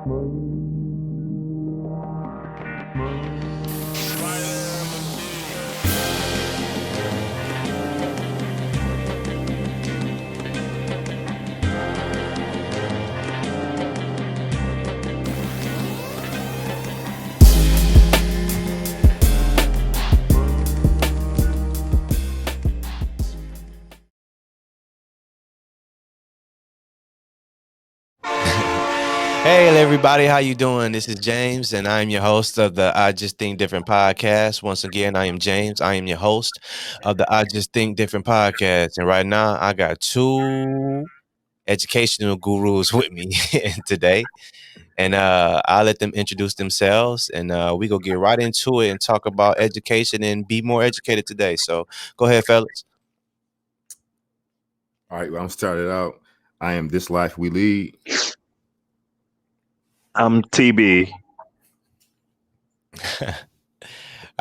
Hey everybody, how you doing? This is James, and I'm your host of the I Just Think Different podcast. Once again, I am James. I am your host of the I Just Think Different podcast, and right now I got two educational gurus with me today, and I'll let them introduce themselves, and we gonna get right into it and talk about education and be more educated today. So go ahead, fellas. All right, well, I'm started out. I am This Life We Lead. I'm TB. All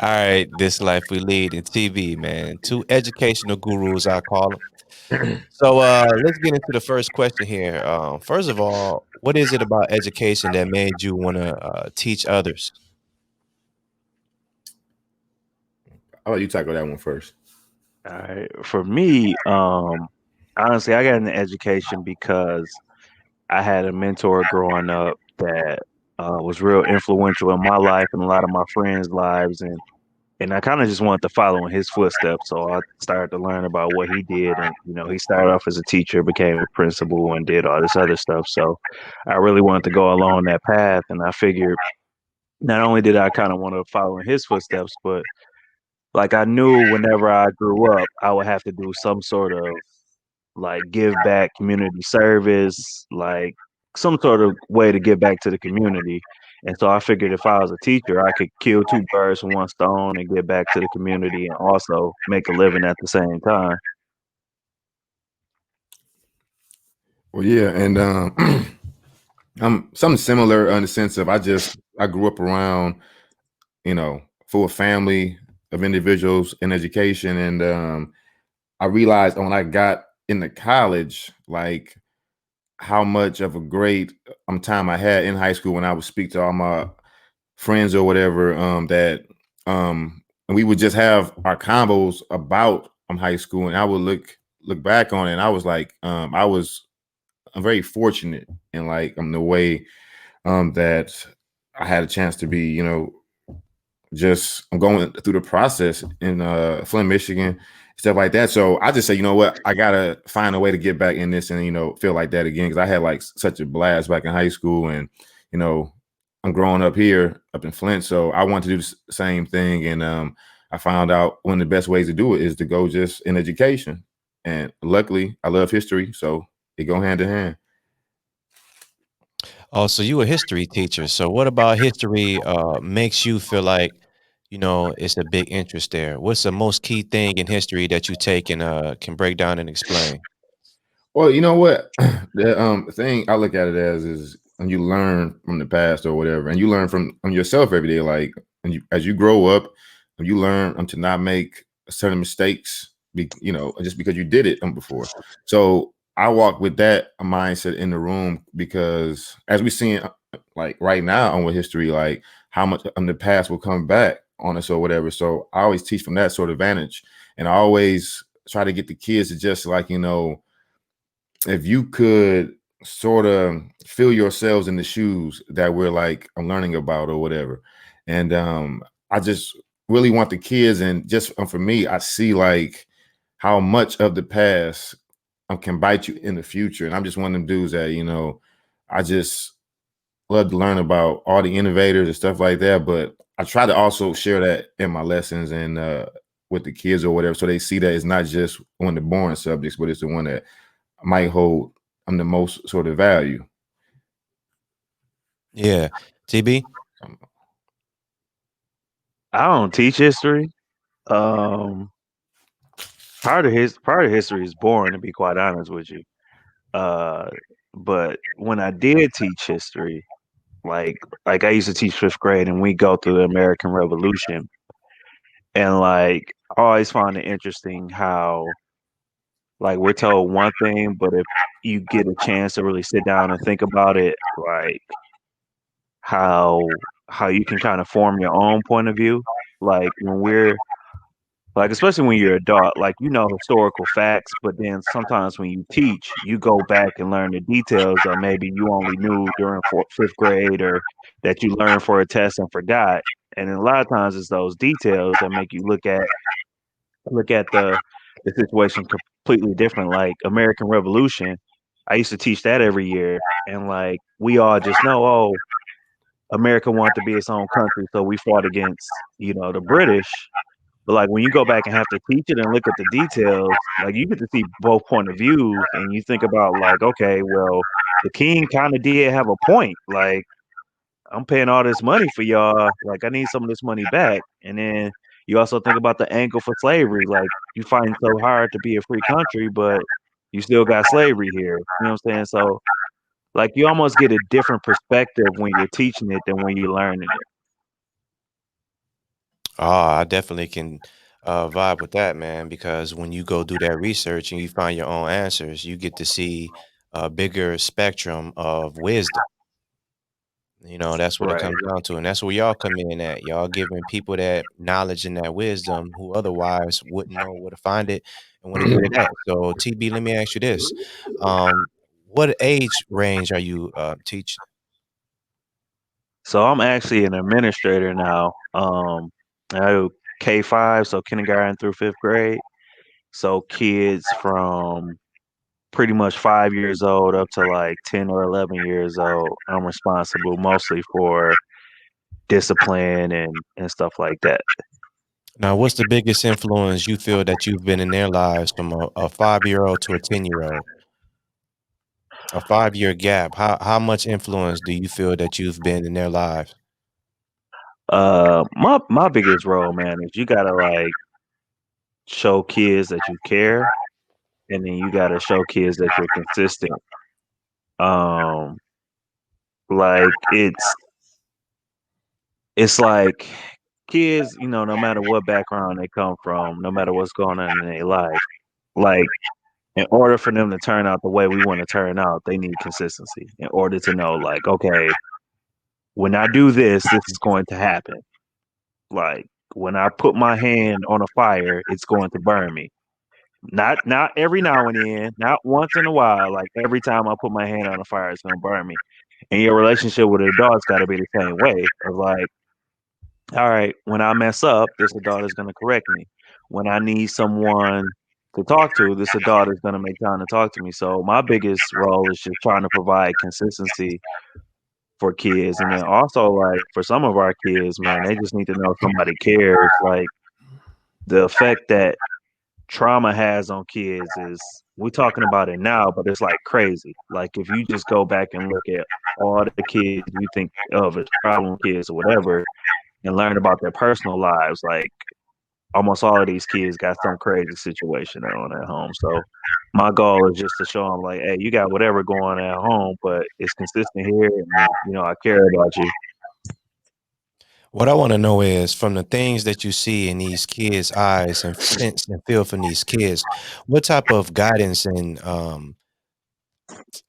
right, This Life We Lead in TV, man. Two educational gurus, I call them. So let's get into the first question here. First of all, what is it about education that made you want to teach others? I'll let you tackle that one first. All right. For me, honestly, I got into education because I had a mentor growing up that was real influential in my life and a lot of my friends' lives, and I kind of just wanted to follow in his footsteps. So I started to learn about what he did, and he started off as a teacher, became a principal, and did all this other stuff. So I really wanted to go along that path, and I figured not only did I kind of want to follow in his footsteps, but like I knew whenever I grew up, I would have to do some sort of like give back community service, like some sort of way to give back to the community. And so I figured if I was a teacher, I could kill two birds with one stone and give back to the community and also make a living at the same time. Well, yeah, and I'm something similar in the sense of I grew up around, full family of individuals in education, and I realized when I got into college, like how much of a great time I had in high school when I would speak to all my friends or whatever, and we would just have our combos about high school, and I would look back on it, and I was like, I'm very fortunate in like the way that I had a chance to be, just I'm going through the process in Flint, Michigan, stuff like that. So I just say, you know what, I gotta find a way to get back in this and feel like that again, because I had like such a blast back in high school, and I'm growing up here up in Flint, so I want to do the same thing. And I found out one of the best ways to do it is to go just in education, and luckily I love history, so it go hand in hand. Oh, so you a history teacher. So what about history makes you feel like, it's a big interest there? What's the most key thing in history that you take and can break down and explain? Well, you know what? The thing I look at it as is when you learn from the past or whatever, and you learn from yourself every day. Like, as you grow up, you learn to not make certain mistakes, just because you did it before. So I walk with that mindset in the room, because as we see it, like right now on with history, like how much the past will come back on us or whatever. So I always teach from that sort of vantage, and I always try to get the kids to just like, if you could sort of feel yourselves in the shoes that we're like learning about or whatever. And I just really want the kids, and just for me, I see like how much of the past can bite you in the future. And I'm just one of them dudes that, I just love to learn about all the innovators and stuff like that. But I try to also share that in my lessons and with the kids or whatever, so they see that it's not just one of the boring subjects, but it's the one that might hold the most sort of value. Yeah. TB? I don't teach history. Um, part of history is boring, to be quite honest with you. Uh, but when I did teach history, like I used to teach fifth grade, and we go through the American Revolution, and like I always find it interesting how like we're told one thing, but if you get a chance to really sit down and think about it, like how you can kind of form your own point of view. Like when we're like, especially when you're adult, like you know historical facts, but then sometimes when you teach, you go back and learn the details that maybe you only knew during fifth grade or that you learned for a test and forgot. And then a lot of times it's those details that make you look at the situation completely different. Like American Revolution, I used to teach that every year, and like we all just know, oh, America wanted to be its own country, so we fought against the British. But like when you go back and have to teach it and look at the details, like you get to see both point of views, and you think about like, okay, well, the king kind of did have a point. Like I'm paying all this money for y'all. Like I need some of this money back. And then you also think about the angle for slavery. Like you fighting so hard to be a free country, but you still got slavery here. You know what I'm saying? So like you almost get a different perspective when you're teaching it than when you're learning it. Oh, I definitely can vibe with that, man, because when you go do that research and you find your own answers, you get to see a bigger spectrum of wisdom. That's what it Right. comes down to. And that's where y'all come in at. Y'all giving people that knowledge and that wisdom who otherwise wouldn't know where to find it and where to get it at. So, TB, let me ask you this. Um, what age range are you teaching? So I'm actually an administrator now. I do K-5, so kindergarten through fifth grade. So kids from pretty much 5 years old up to like 10 or 11 years old. I'm responsible mostly for discipline and stuff like that. Now, what's the biggest influence you feel that you've been in their lives from a 5-year-old to a 10-year-old? A 5-year gap. How much influence do you feel that you've been in their lives? My biggest role, man, is you gotta like show kids that you care, and then you gotta show kids that you're consistent. Um, like it's like kids, no matter what background they come from, no matter what's going on in their life, like in order for them to turn out the way we want to turn out, they need consistency in order to know, like, okay, when I do this, this is going to happen. Like when I put my hand on a fire, it's going to burn me. Not every now and then, not once in a while. Like every time I put my hand on a fire, it's gonna burn me. And your relationship with adults got to be the same way. Of like, all right, when I mess up, this adult is gonna correct me. When I need someone to talk to, this adult is gonna make time to talk to me. So my biggest role is just trying to provide consistency for kids, and then also like for some of our kids, man, they just need to know somebody cares. Like the effect that trauma has on kids is we're talking about it now, but it's like crazy. Like if you just go back and look at all the kids you think of as problem kids or whatever and learn about their personal lives, like almost all of these kids got some crazy situation on at home. So my goal is just to show them like, hey, you got whatever going at home, but it's consistent here, and I care about you. What I want to know is from the things that you see in these kids' eyes and sense and feel from these kids, what type of guidance and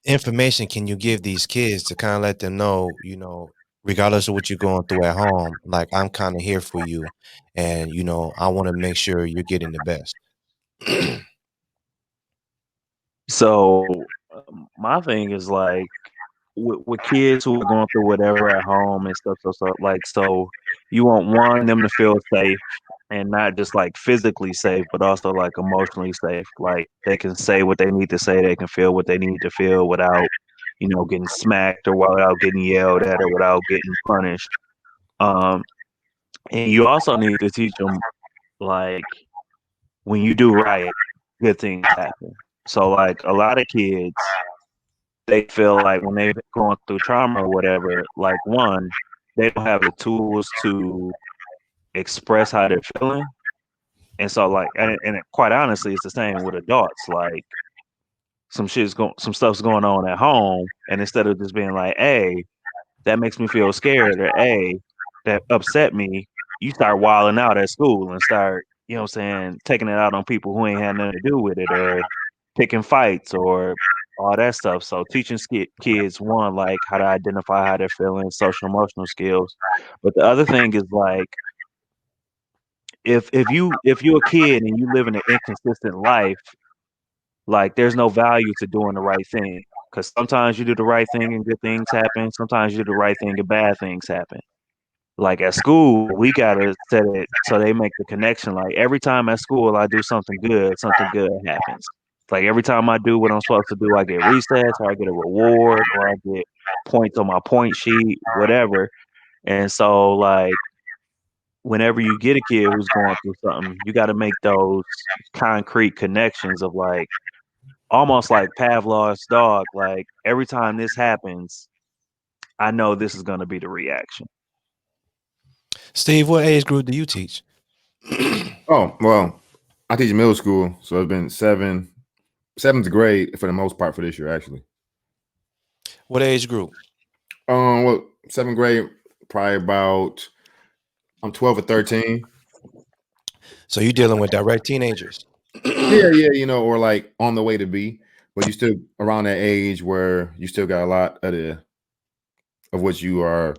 information can you give these kids to kind of let them know, regardless of what you're going through at home, like I'm kind of here for you, and I want to make sure you're getting the best. So my thing is like with kids who are going through whatever at home and stuff, so you want them to feel safe, and not just like physically safe, but also like emotionally safe. Like they can say what they need to say, they can feel what they need to feel without getting smacked or without getting yelled at or without getting punished. Um, and you also need to teach them like when you do right, good things happen. So like a lot of kids, they feel like when they're going through trauma or whatever, like one, they don't have the tools to express how they're feeling. And so like and quite honestly, it's the same with adults. Like some stuff's going on at home, and instead of just being like, hey, that makes me feel scared, or hey, that upset me, you start wilding out at school and start, taking it out on people who ain't had nothing to do with it, or picking fights, or all that stuff. So teaching kids, one, like how to identify how they're feeling, social emotional skills. But the other thing is like if you're a kid and you live in an inconsistent life, like there's no value to doing the right thing. Because sometimes you do the right thing and good things happen. Sometimes you do the right thing and bad things happen. Like at school, we gotta set it so they make the connection. Like every time at school I do something good happens. Like every time I do what I'm supposed to do, I get recess or I get a reward or I get points on my point sheet, whatever. And so like whenever you get a kid who's going through something, you got to make those concrete connections of like almost like Pavlov's dog. Like every time this happens, I know this is going to be the reaction. Steve, what age group do you teach? Oh, well, I teach middle school, so it's been seventh grade for the most part for this year, actually. What age group? Well, seventh grade, probably about I'm 12 or 13. So you're dealing with direct teenagers. Yeah, or like on the way to be, but you still around that age where you still got a lot of what you are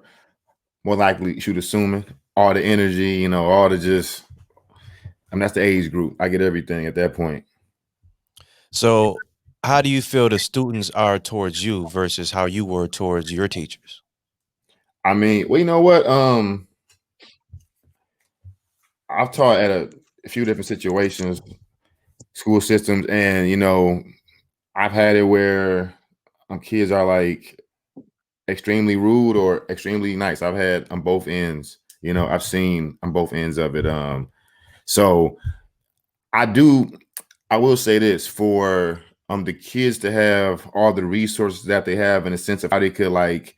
more likely should assuming, all the energy, all the just. That's the age group. I get everything at that point. So how do you feel the students are towards you versus how you were towards your teachers? I mean, well, you know what? I've taught at a few different situations, school systems, and I've had it where kids are like extremely rude or extremely nice. I've had on both ends. I've seen on both ends of it. So I will say this for the kids to have all the resources that they have in a sense of how they could like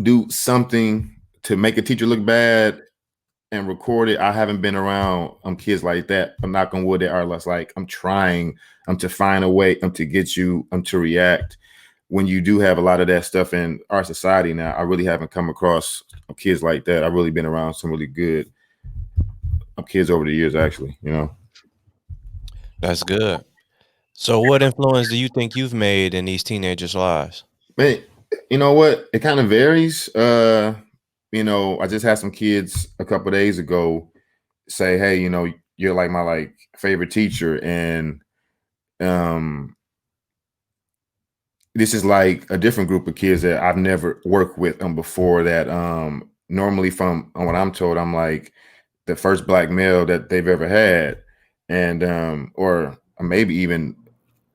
do something to make a teacher look bad and record it. I haven't been around kids like that. I'm knock on wood, they are less like I'm trying to find a way to get you to react. When you do have a lot of that stuff in our society now, I really haven't come across kids like that. I've really been around some really good kids over the years, actually, That's good. So what influence do you think you've made in these teenagers' lives? Man, you know what? It kind of varies. I just had some kids a couple of days ago say, "Hey, you're like my like favorite teacher," and this is like a different group of kids that I've never worked with before. That normally, from what I'm told, I'm like the first black male that they've ever had, and or maybe even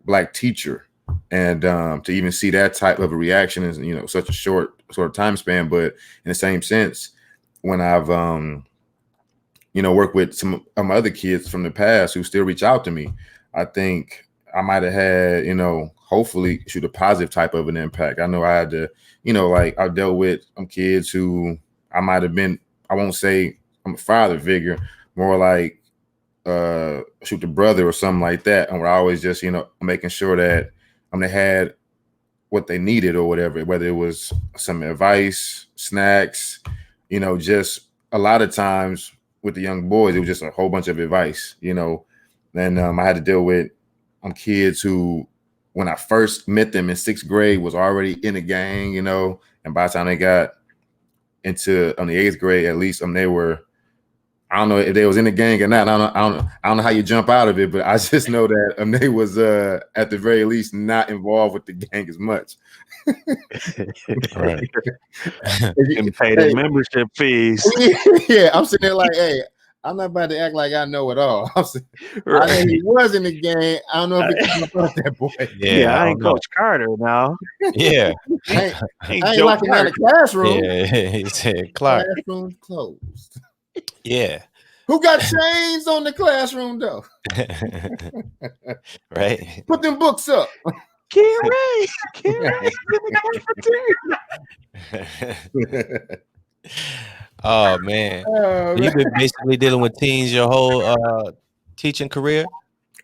black teacher. And to even see that type of a reaction is, such a short sort of time span. But in the same sense, when I've, worked with some of my other kids from the past who still reach out to me, I think I might have had, hopefully shoot a positive type of an impact. I know I had to, like I've dealt with kids who I might have been, I won't say I'm a father figure, more like shoot the brother or something like that. And we're always just, making sure that they had what they needed or whatever, whether it was some advice, snacks, just a lot of times with the young boys, it was just a whole bunch of advice, and I had to deal with kids who, when I first met them in sixth grade, was already in a gang, and by the time they got into the eighth grade, at least they were, I don't know if they was in the gang or not. I don't know how you jump out of it, but I just know that they was at the very least not involved with the gang as much. Right. And pay the membership fees. Yeah, I'm sitting there like, hey, I'm not about to act like I know it all. I know he was in the gang. I don't know if he about that boy. Yeah, I ain't Coach Carter now. Yeah. I ain't locking down the classroom. Yeah, he said Clark. Classroom closed. Yeah. Who got chains on the classroom door? Right. Put them books up. Can't in the cafeteria. Oh man. You've been basically dealing with teens your whole teaching career?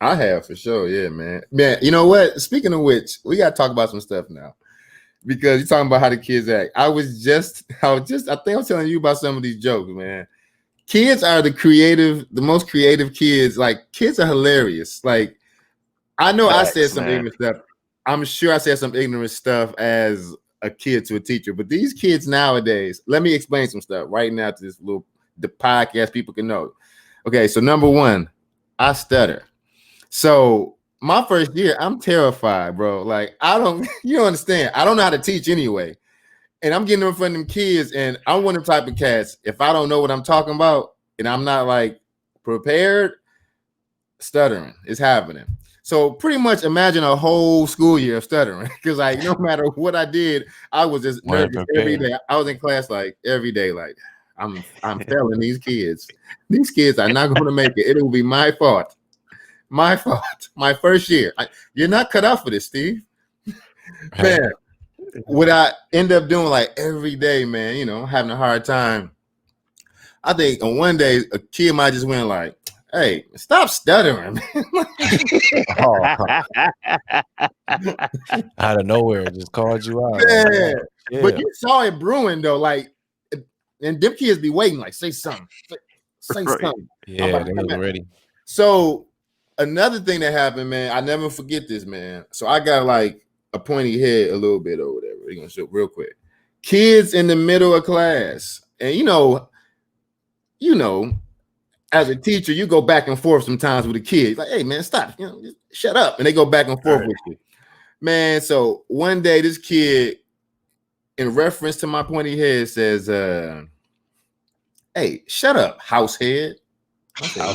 I have, for sure. Yeah, man. Man, you know what? Speaking of which, we got to talk about some stuff now. Because you're talking about how the kids act. I think I'm telling you about some of these jokes, man. Kids are the most creative kids. Like, kids are hilarious. Like, I know I said some ignorant stuff. I'm sure I said some ignorant stuff as a kid to a teacher, but these kids nowadays, let me explain some stuff right now to the podcast people can know. Okay, so number one, I stutter. So my first year, I'm terrified, bro. Like, you don't understand. I don't know how to teach anyway. And I'm getting in front of them kids, and I'm one of the type of cats, if I don't know what I'm talking about and I'm not like prepared, stuttering is happening. So pretty much imagine a whole school year of stuttering, because like no matter what I did, I was just nervous every day. I was in class like every day, like I'm failing these kids. These kids are not going to make it. It will be my fault. My fault. My first year. You're not cut out for this, Steve. Man, what I end up doing like every day, man, you know, having a hard time. I think on one day a kid might just went like, "Hey, stop stuttering." Out of nowhere, it just called you out. Yeah. But you saw it brewing though, like, and them kids be waiting, like, say something. Say something. Yeah, they was ready. So another thing that happened, man, I never forget this, man. So I got like a pointy head a little bit or whatever. They're gonna show real quick. Kids in the middle of class, and you know, as a teacher, you go back and forth sometimes with the kids. Like, hey, man, stop, you know, just shut up. And they go back and forth with you. Man, so one day this kid, in reference to my pointy head, says, "Hey, shut up, house head." I said,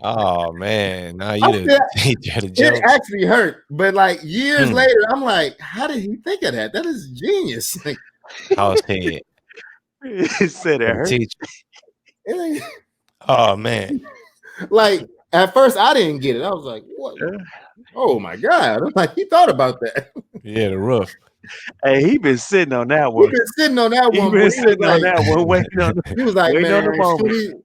oh man, now you the teacher the joke. It actually hurt, but like years later, I'm like, how did he think of that? That is genius. Like, house head. It said it hurt. Teacher. Oh man. Like at first I didn't get it. I was like, what? Oh my God. I'm like, he thought about that. Yeah, the roof. Hey, he been sitting on that one. He been sitting on that one. He been sitting on that one, waiting on. He was like, man, on the moment.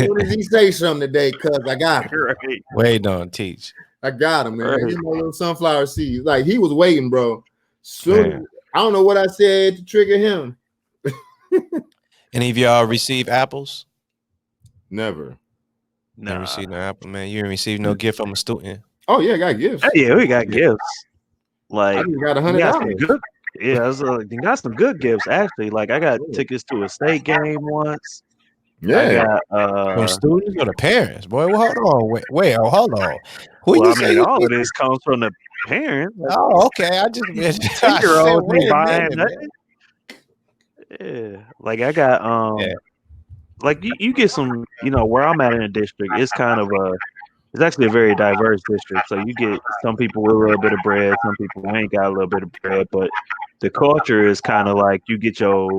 When did he say something today? Cause I got him. Right. Waiting on teach. I got him, man. Right. You know, little sunflower seeds. Like he was waiting, bro. Soon, I don't know what I said to trigger him. Any of y'all receive apples? Never. Never received no apple, man. You didn't receive no gift from a student. Oh yeah, I got gifts. Yeah, we got gifts. Like I just got $100. Yeah, you got some good gifts actually. Like I got tickets to a state game once. Yeah, from students or the parents, boy. Well, hold on, wait, hold on. All of this comes from the parents. Oh, okay. I just 10-year-olds buying nothing. Yeah, like I got like you get some, you know, where I'm at in the district, it's kind of it's actually a very diverse district. So you get some people with a little bit of bread, some people ain't got a little bit of bread, but the culture is kind of like you get your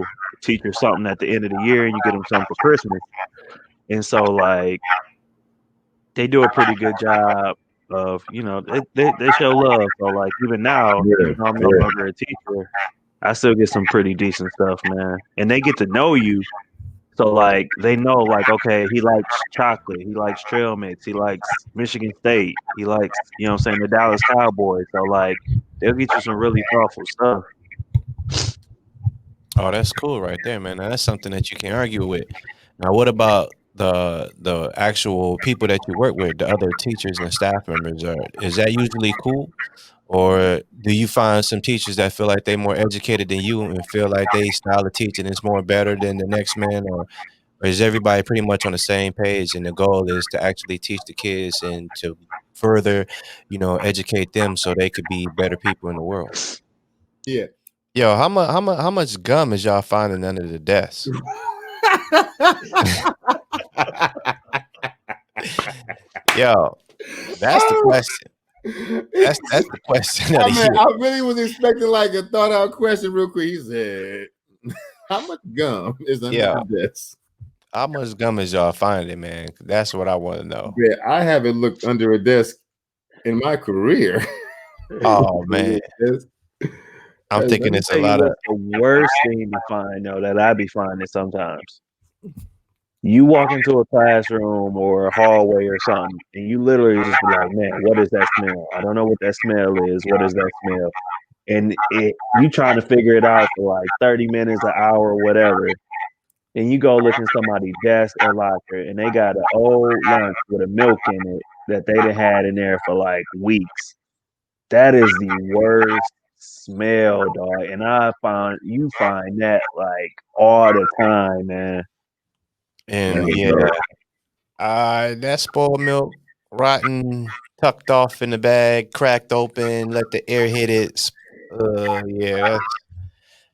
teacher something at the end of the year and you get them something for Christmas. And so like they do a pretty good job of, you know, they show love. So like even now, even though I'm no longer a teacher, I still get some pretty decent stuff, man. And they get to know you. So, like, they know, like, okay, he likes chocolate. He likes trail mix. He likes Michigan State. He likes, you know what I'm saying, the Dallas Cowboys. So, like, they'll get you some really thoughtful stuff. Oh, that's cool right there, man. Now, that's something that you can't argue with. Now, what about the actual people that you work with, the other teachers and staff members? Is that usually cool? Or do you find some teachers that feel like they're more educated than you and feel like they style of teaching is more better than the next man? Or is everybody pretty much on the same page and the goal is to actually teach the kids and to further, you know, educate them so they could be better people in the world? Yeah. Yo, how much gum is y'all finding under the desk? Yo, that's the question. That's the question. I really was expecting like a thought out question real quick. He said, how much gum is under the desk? How much gum is y'all finding, man? That's what I want to know. Yeah, I haven't looked under a desk in my career. Oh man. I'm thinking it's a lot of the worst thing to find though that I be finding sometimes. You walk into a classroom or a hallway or something, and you literally just be like, man, what is that smell? I don't know what that smell is. What is that smell? And you trying to figure it out for like 30 minutes, an hour, whatever. And you go look in somebody's desk or locker, and they got an old lunch with a milk in it that they done had in there for like weeks. That is the worst smell, dog. And you find that like all the time, man. And Man, yeah, bro. that spoiled milk, rotten, tucked off in the bag, cracked open, let the air hit it.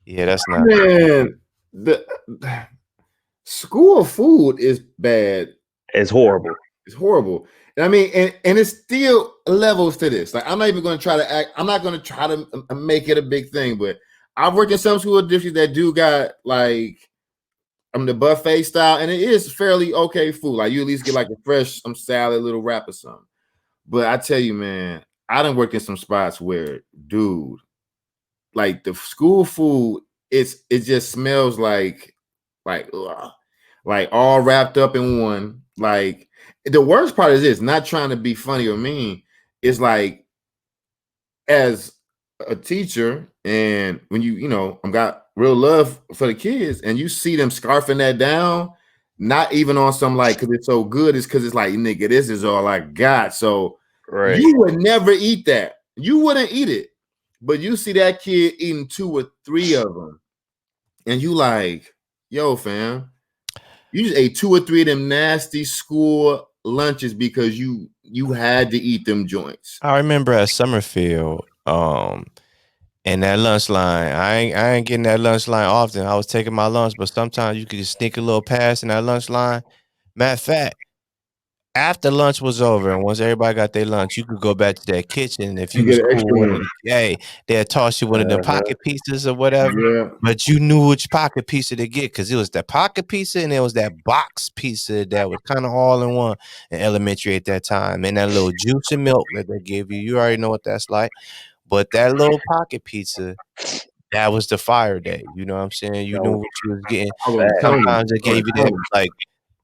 That's not good. Man, the school food is bad. It's horrible. It's horrible. And I mean, and it's still levels to this. Like, I'm not even going to try to act. I'm not going to try to make it a big thing. But I've worked in some school districts that do got like the buffet style, and it is fairly okay food. Like, you at least get like a fresh some salad, little wrap or something. But I tell you, man, I done worked in some spots where, dude, like the school food, it just smells like ugh, like all wrapped up in one. Like, the worst part is this, not trying to be funny or mean, it's like, as a teacher, and when you know, I've got real love for the kids, and you see them scarfing that down, not even on some like because it's so good, it's because it's like, nigga, this is all I got. So Right. you would never eat that. You wouldn't eat it, but you see that kid eating 2 or 3 of them, and you like, yo, fam, you just ate 2 or 3 of them nasty school lunches because you had to eat them joints. I remember at Summerfield, and that lunch line, I ain't getting that lunch line often. I was taking my lunch, but sometimes you could just sneak a little past in that lunch line. Matter of fact, after lunch was over and once everybody got their lunch, you could go back to that kitchen. If You you was get an cool extra with one. it, hey, they'd toss you one of them pocket pizzas or whatever. Yeah. But you knew which pocket pizza to get because it was that pocket pizza and there was that box pizza that was kind of all in one in elementary at that time. And that little juice and milk that they give you, you already know what that's like. But that little pocket pizza, that was the fire day. You know what I'm saying? You knew what you was getting. Sometimes they gave you that like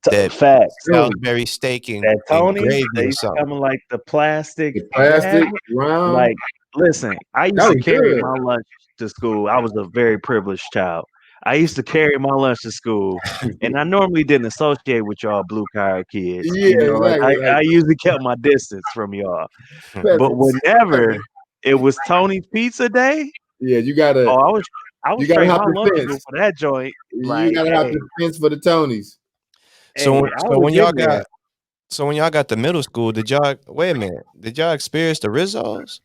that Facts. Salisbury steak and That Tony, gravy they or used to something. come in like the plastic The plastic bag. round. Like, listen, I used That to was carry good. my lunch to school. I was a very privileged child. I used to carry my lunch to school, and I normally didn't associate with y'all blue collar kids. Yeah, You know, exactly. I usually kept my distance from y'all. But Peasants. whenever it was Tony's Pizza Day, Yeah, you gotta I was you gotta straight hop my the lunchable fence. for that joint. You Like, gotta hop the fence for the Tonys. So hey, when I so was when in y'all there. got so when y'all got to middle school, did y'all wait a minute? Did y'all experience the Rizzos?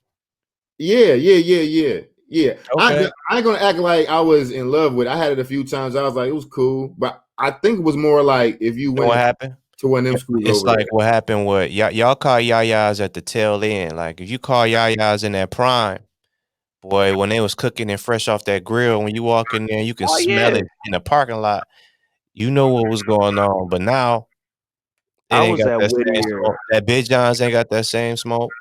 Yeah. Okay. I ain't gonna act like I was in love with it. I had it a few times. I was like, it was cool, but I think it was more like if you You know what went happened? to one of them schools It's over there. like what happened with y'all call yayas at the tail end. Like if you call yayas in that prime, boy, when they was cooking and fresh off that grill, when you walk in there, you can Oh smell yeah, it in the parking lot. You know what was going on, but now it I ain't was got at that same Whittier. smoke. That Big John's ain't got that same smoke.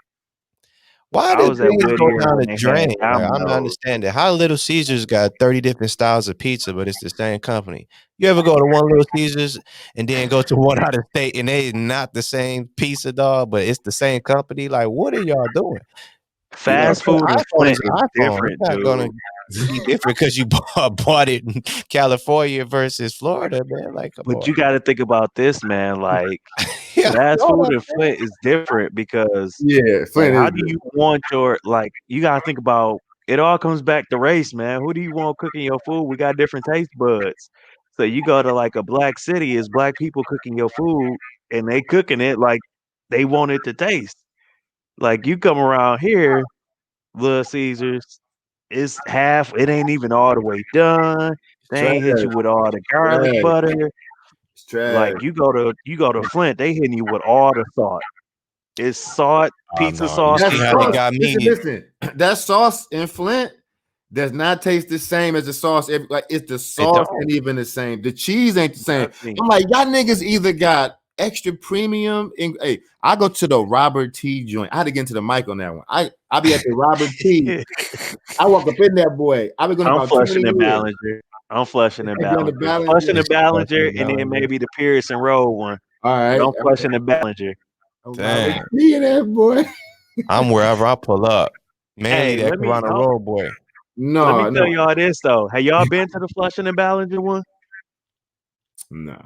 Why I did was at things go Whittier down when the they had drain? Like, I'm not Domino's. understanding. How Little Caesars got 30 different styles of pizza, but it's the same company? You ever go to one Little Caesars and then go to one out of state and they not the same pizza, dog, but it's the same company? Like, what are y'all doing? You know what Fast I'm food in saying? iPhone Flint is is an iPhone. It's different, not gonna dude. be different because you bought it in California versus Florida, man. Like, come But on. you got to think about this, man. Like, Yeah, fast no, food that's in Flint is different because, Yeah, like, Flint is how do you want you got to think about it all comes back to race, man. Who do you want cooking your food? We got different taste buds. So you go to like a black city, is black people cooking your food and they cooking it like they want it to taste. Like, you come around here, Little Caesars, it's half, it ain't even all the way done. They trash. ain't hit you with all the garlic butter. It's trash. Like, you go to Flint, they hitting you with all the salt. It's salt, oh pizza no. You sauce, That see and how they sauce, ketchup. got listen, me? listen. That sauce in Flint does not taste the same as the sauce. Like, it's the It sauce don't. ain't even the same. The cheese ain't the same. Nothing. I'm like, y'all niggas either got extra premium. Hey, I go to the Robert T joint. I had to get into the mic on that one. I be at the Robert T. I walk up in that boy. I've been going I'm about 20 flushing the years. Ballinger. I'm flushing the I get on the Ballinger. balance. Flushing Yeah. the Ballinger, Fucking and then Ballinger. maybe the Pearson Road one. All But right. I'm flushing the Ballinger. Robert Dang. T in that boy. I'm wherever I pull up. Mainly Hey, that Corona Road boy. let me No, tell no, y'all this though. Have y'all been to the Flushing and Ballinger one? no.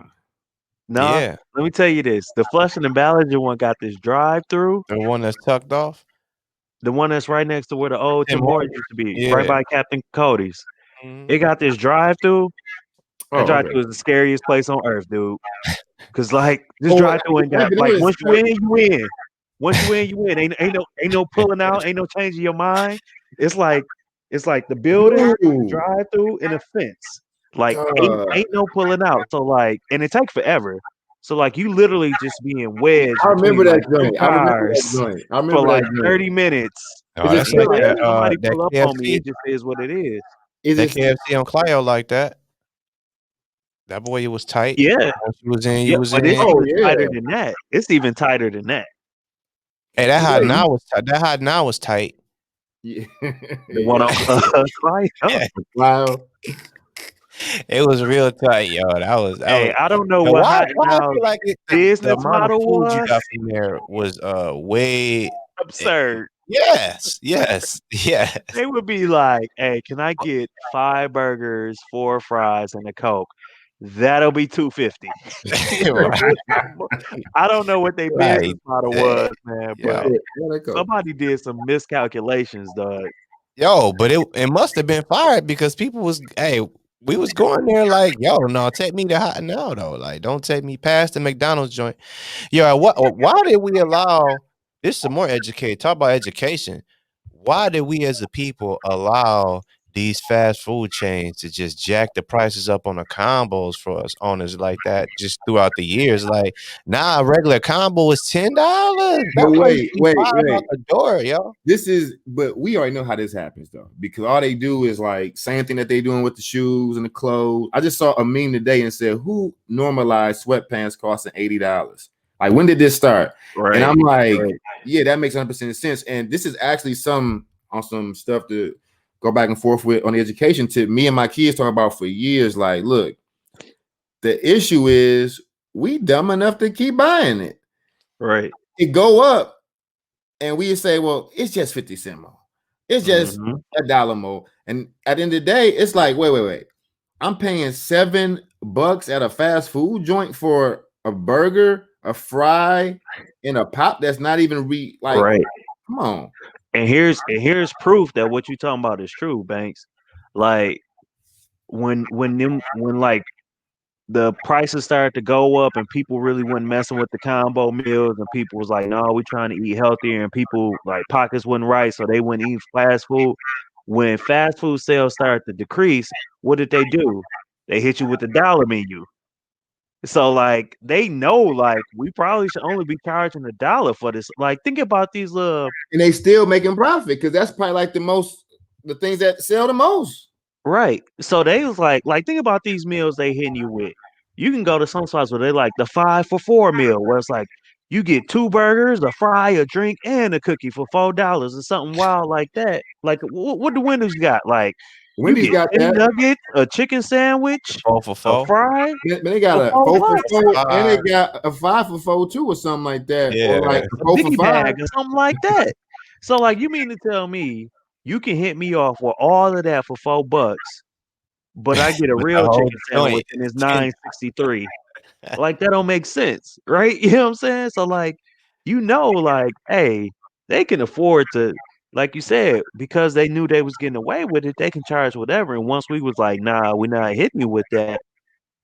Nah, Yeah, let me tell you this. The Flushing and Ballinger one got this drive-through. the one that's tucked off. The one that's right next to where the old Tim Tim Hortons Hortons. used to be, right Yeah. by Captain Cody's. Mhm. It got this drive-through. That Oh, okay. drive-through is the scariest place on earth, dude. Cause like this Oh, drive-through ain't I've got been like over this. once you in, you in. Once you in, you in. Ain't no pulling out. Ain't no changing your mind. It's like the building, the Dude, drive-through, and a fence. Like God. ain't no pulling out. So like, and it takes forever. So like, you literally just being wedged I between remember like that two joint. I remember that cars joint. I for remember that like joint. 30 minutes. Oh, Is it that's And still like like, there? if somebody that pull up on me, KFC. it just is what it is. Is That it still? KFC on Clio like that. That boy, it was tight. Yeah, Once you was in, you yeah, was but it's in. Oh even yeah. tighter than that. It's even tighter than that. Hey, that hot Wait. now was tight. That hot now was tight. Yeah. The one Yeah. on Clio. Yeah, Wow. it was real tight, yo. That Hey, was. I don't know And what why? Hot Why I Now's feel like the business amount of model food you was got from there was way. eh, absurd. Yes, yes, yes. They would be like, "Hey, can I get 5 burgers, 4 fries, and a Coke?" That'll be $2.50. Right, I don't know what their right. business model Eh, was, man, Yo, but Yeah, let it go. somebody did some miscalculations, dog. yo, but it must have been fired because people was we was going there like, yo, no, take me to hot now though. Like, don't take me past the McDonald's joint. Yo, why did we allow this is some more educate talk about education. Why did we as a people allow these fast food chains to just jack the prices up on the combos for us owners like that just throughout the years? Like, nah, a regular combo is $10. But That boy used wait, to be wait, 5 out wait. the door, yo. This is, but we already know how this happens though, because all they do is like same thing that they doing with the shoes and the clothes. I just saw a meme today and said, "Who normalized sweatpants costing $80? Like, when did this start?" And Right, I'm like, right, "Yeah, that makes 100% sense." And this is actually some stuff to go back and forth with on the education tip. Me and my kids talk about for years. Like, look, the issue is we dumb enough to keep buying it. right. It go up. And we say, well, it's just 50 cent more. It's just Mhm. $1 more. And at the end of the day, it's like, wait. I'm paying $7 at a fast food joint for a burger, a fry, and a pop that's not even like, Right. come on. And here's proof that what you talking about is true, Banks. Like when like the prices started to go up and people really wasn't messing with the combo meals and people was like, no, we trying to eat healthier and people like pockets wasn't right, so they wouldn't eat fast food. When fast food sales started to decrease, what did they do? They hit you with the dollar menu. So like they know like we probably should only be charging $1 for this. Like think about these little And they still making profit because that's probably like the things that sell the most. right. So they was like think about these meals they hitting you with. You can go to some spots where they like the 5 for $4 meal, where it's like you get 2 burgers, a fry, a drink, and a cookie for $4 or something wild like that. Like what the windows got? Like you Wendy's get got 10 that. nuggets, a chicken sandwich, 4 for a 4. fry But they got for a four 4 for bucks, 4, and they 5. got a 5 for 4 too, or something like that, or Yeah. like a a 4 for biggie 5. bag or something like that. So like you mean to tell me you can hit me off with all of that for $4, but I get a With the real whole chicken joint. sandwich and it's 10. 9.63. Like that don't make sense, right? You know what I'm saying? So like, like, hey, they can afford to, like you said, because they knew they was getting away with it, they can charge whatever. And once we was like, nah, we're not hitting you with that,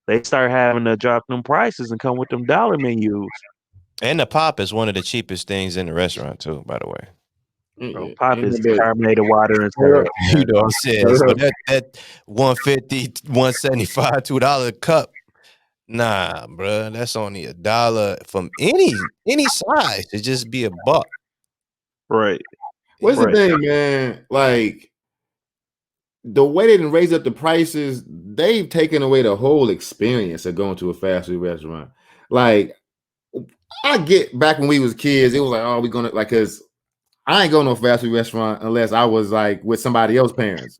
they start having to drop them prices and come with them dollar menus. And the pop is one of the cheapest things in the restaurant too, by the way. Bro, pop And is the carbonated water and bit. syrup, You man. know what I'm saying? So that 150, 175, $2 cup. Nah, bruh. That's only $1 from any size. It just be a buck. Right, What's the right. thing, man? Like the way they didn't raise up the prices, they've taken away the whole experience of going to a fast food restaurant. Like I get back when we was kids, it was like, oh, we gonna like because I ain't going to no fast food restaurant unless I was like with somebody else's parents.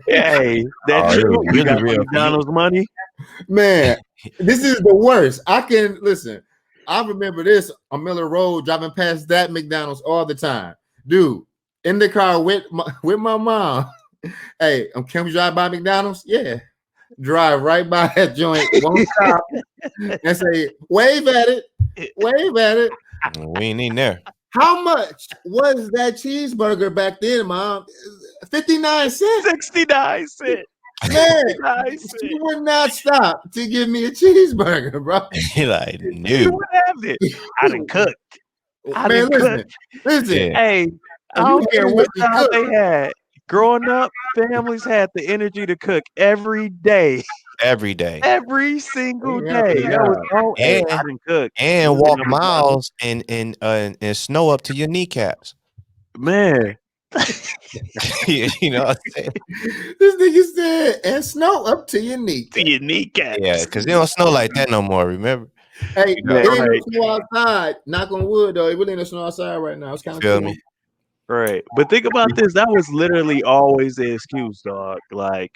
Hey, that's Oh, it true. was You really got some real for you. McDonald's money? Man, this is the worst. I can listen. I remember this on Miller Road driving past that McDonald's all the time, dude. In the car with my mom. Hey, can we drive by McDonald's? Yeah. drive right by that joint, won't stop, and say, "Wave at it, wave at it." We ain't in there. How much was that cheeseburger back then, Mom? 59 cents. 69 cents. Man, 69 she cents. would not stop to give me a cheeseburger, bro. He like, You no. would have it. I done cooked. I Man, done listen, cooked. listen. Yeah. Hey, I If you don't care hated what what you job they cooked, had. Growing up, families had the energy to cook every day, Every day. every single you have day. to That was hey, And I didn't cook. and You walk know, miles in snow up to your kneecaps. man. You know what I'm saying? This nigga said, and snow up to your knee. To your kneecaps. Yeah, because it don't snow like that no more, remember? Hey, Yeah, it ain't no right. snow outside. Knock on wood, though. It really ain't no snow outside right now. It's kind of Feel cool. me? Right. But think about this. That was literally always the excuse, dog. Like,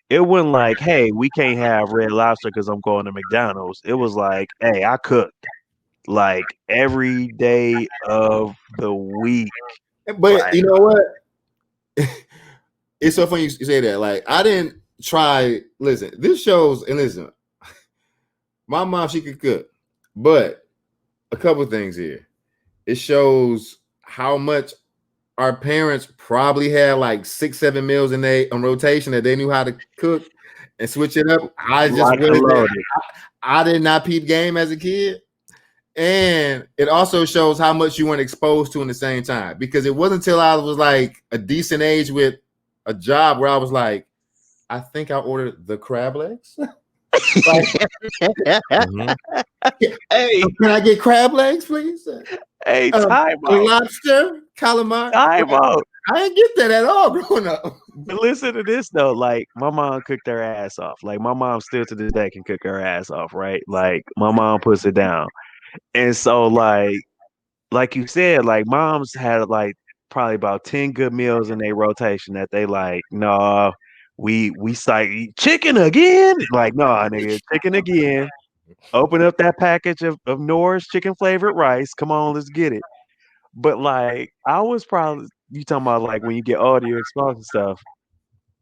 it wasn't like, hey, we can't have Red Lobster because I'm going to McDonald's. It was like, hey, I cooked like every day of the week. But Like, you know what? It's so funny you say that. Like, I didn't try. Listen, this shows, and listen, my mom, she could cook. But a couple things here. It shows how much our parents probably had like 6-7 meals in a on rotation that they knew how to cook and switch it up. I just locked and wasn't there. loaded. I did not peep game as a kid. And it also shows how much you weren't exposed to in the same time, because it wasn't until I was like a decent age with a job where I was like, I think I ordered the crab legs. Like, Mhm. Hey, can I get crab legs, please? hey, time A out. lobster, calamari. Time out. I didn't get that at all growing up. But listen to this though. Like, my mom cooked her ass off. Like, my mom still to this day can cook her ass off, right? Like, my mom puts it down. And so, like you said, like moms had like probably about 10 good meals in their rotation that they like, no, we like chicken again. Like, no, nigga, chicken again. Open up that package of Nora's chicken flavored rice. Come on, let's get it. But like I was probably you talking about like when you get older, you exposed to stuff.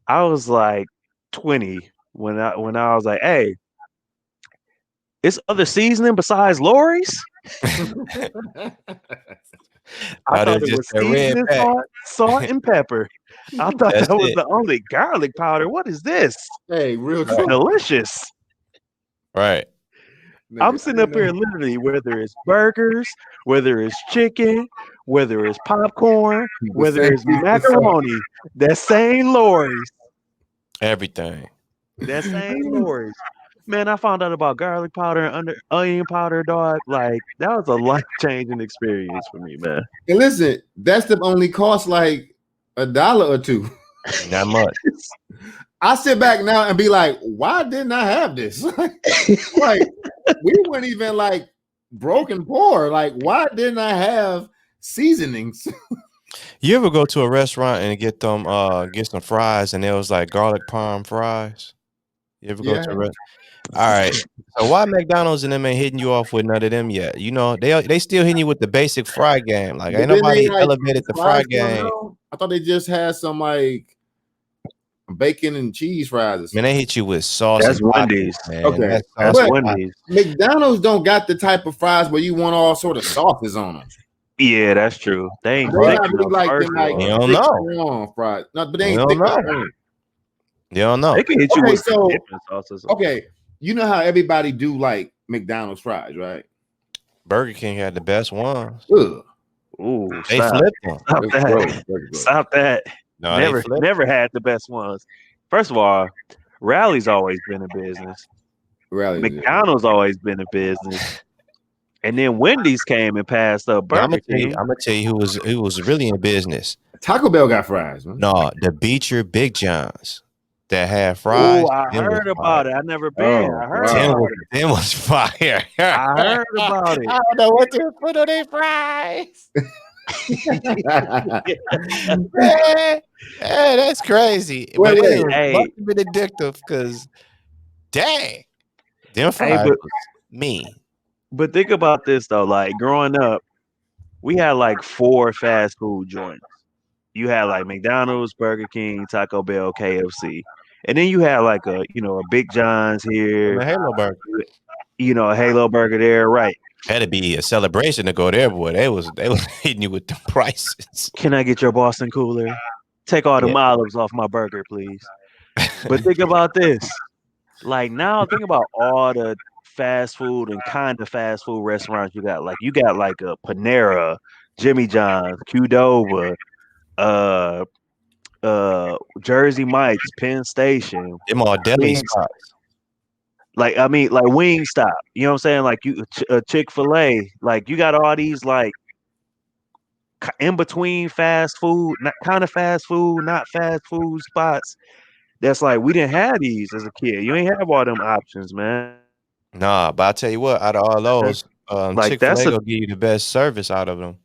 I was like 20 when I was like, hey, it's other seasoning besides Lori's. I Thought it thought was it just was a red seasoning pack. salt, and pepper. I thought That's that was it. the only garlic powder. What is this? Hey, real Right. talk. Delicious. Right. I'm sitting up here literally, whether it's burgers, whether it's chicken, whether it's popcorn, whether it's macaroni, that same Lori's. Everything. That same Lori's. Man, I found out about garlic powder and onion powder, dog. Like, that was a life-changing experience for me, man. And listen, that stuff only costs like $1 or $2. Not much. I sit back now and be like, why didn't I have this? Like, we weren't even like broken poor. Like, why didn't I have seasonings? You ever go to a restaurant and get some fries and it was like garlic parm fries? You ever go Yeah. to a restaurant? All right. So why McDonald's and them ain't hitting you off with none of them yet? You know, they still hitting you with the basic fry game. Like But ain't then they nobody like elevated the fry fries come game. out. I thought they just had some like bacon and cheese fries. Or Man, something. they hit you with sauce That's and Wendy's. tacos, man. Okay. That's That's sauce and tacos. Wendy's. McDonald's don't got the type of fries where you want all sort of sauces on them. Yeah, that's true. They ain't They thick not really enough, like first them of like You all. don't thick know. long fries. No, but they You ain't don't thick know. enough. You don't know. They can hit you Okay, with some so dipping sauces. okay, you know how everybody do like McDonald's fries, right? Burger King had the best ones. Ugh. Ooh, They stop. flipped them. Stop That's gross. that. That's gross. Stop that. No, they flipped. Never had the best ones. First of all, Rally's always been in business. Rallies, yeah. McDonald's always been in business. And then Wendy's came and passed up Now, I'm Burger gonna King. tell you who was really in business. Taco Bell got fries, man. No, the Beecher Big Johns that had fries. Oh, I them was heard fire. about it. I never been. Oh, I heard wow. Them about was, it. them was fire. I heard about it. I don't know what to put on their fries. Man, that's crazy. Wait, But wait. it Hey. must have been addictive because, dang, them fries but- was mean. But think about this though. Like growing up, we had like 4 fast food joints. You had like McDonald's, Burger King, Taco Bell, KFC. And then you had like a Big John's And here, the Halo burger. a Halo Burger there, right? Had to be a celebration to go there, boy. They was hitting you with the prices. Can I get your Boston cooler? Take all Yeah. the olives off my burger, please. But think about this. Like now, think about all the fast food and kind of fast food restaurants you got. Like you got like a Panera, Jimmy John's, Qdoba, uh, Jersey Mike's, Penn Station, Them all deli Wings. spots. Like I mean, like Wingstop. You know what I'm saying? Like Chick-fil-A. Like you got all these like in between fast food, not kind of fast food, not fast food spots. That's like we didn't have these as a kid. You ain't have all them options, man. Nah, but I tell you what, out of all those, Like that's Chick-fil-A a gonna give you the best service out of them.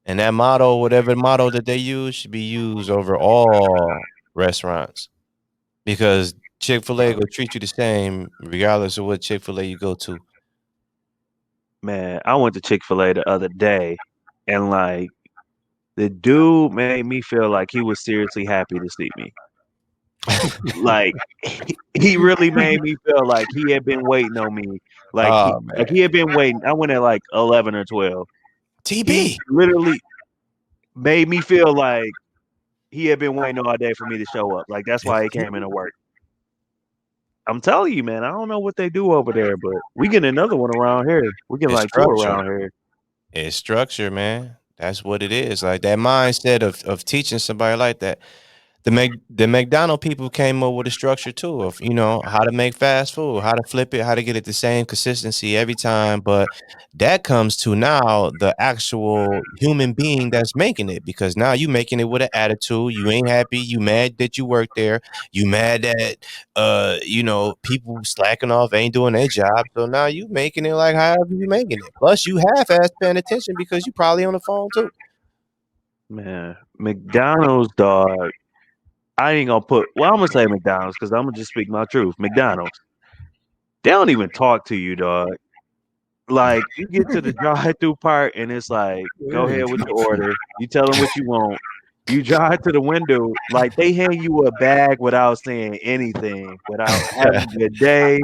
And that motto, whatever motto that they use, should be used over all restaurants because Chick-fil-A will treat you the same regardless of what Chick-fil-A you go to. man. I went to Chick-fil-A the other day, and like the dude made me feel like he was seriously happy to see me. Like he really made me feel like he had been waiting on me. Like Oh man, he had been waiting. I went at like 11 or 12. He TB. literally made me feel like he had been waiting all day for me to show up. Like that's why he came into work. I'm telling you, man. I don't know what they do over there, but we get another one around here. We get It's like two structure. around here. It's structure, man. That's what it is. Like that mindset of teaching somebody like that. The McDonald people came up with a structure too of how to make fast food, how to flip it, how to get it the same consistency every time. But that comes to now the actual human being that's making it because now you making it with an attitude. You ain't happy. You mad that you work there. You mad that people slacking off, ain't doing their job. So now you making it like however you making it. Plus you half ass paying attention because you probably on the phone too. Man, McDonald's, dog. I ain't gonna put. Well, I'm gonna say McDonald's because I'm gonna just speak my truth. McDonald's. They don't even talk to you, dog. Like you get to the drive-through part, and it's like, go ahead with your order. You tell them what you want. You drive to the window, like they hand you a bag without saying anything, without having a good day,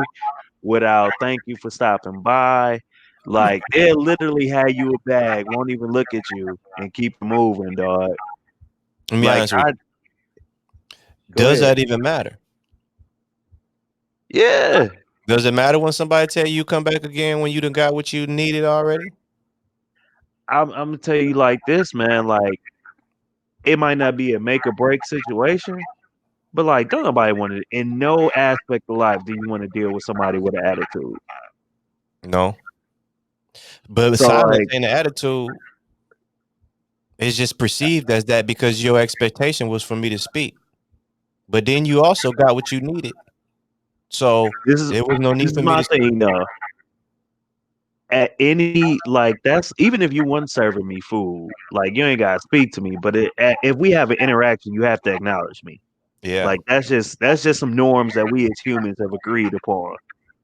without thank you for stopping by. Like they literally have you a bag, won't even look at you, and keep it moving, dog. Let me be Like honest with I you. go Does ahead. that even matter? Yeah, Does it matter when somebody tell you come back again when you done got what you needed already? I'm gonna tell you like this, man. Like it might not be a make or break situation, but like don't nobody want to. In no aspect of life do you want to deal with somebody with an attitude. No. But So silence like ain't an attitude. It's just perceived as that because your expectation was for me to speak. But then you also got what you needed. So this is there was no this need is for me my to speak. thing though. At any like that's even if you weren't serving me food, like you ain't gotta speak to me. But if we have an interaction, you have to acknowledge me. Yeah. Like that's just some norms that we as humans have agreed upon.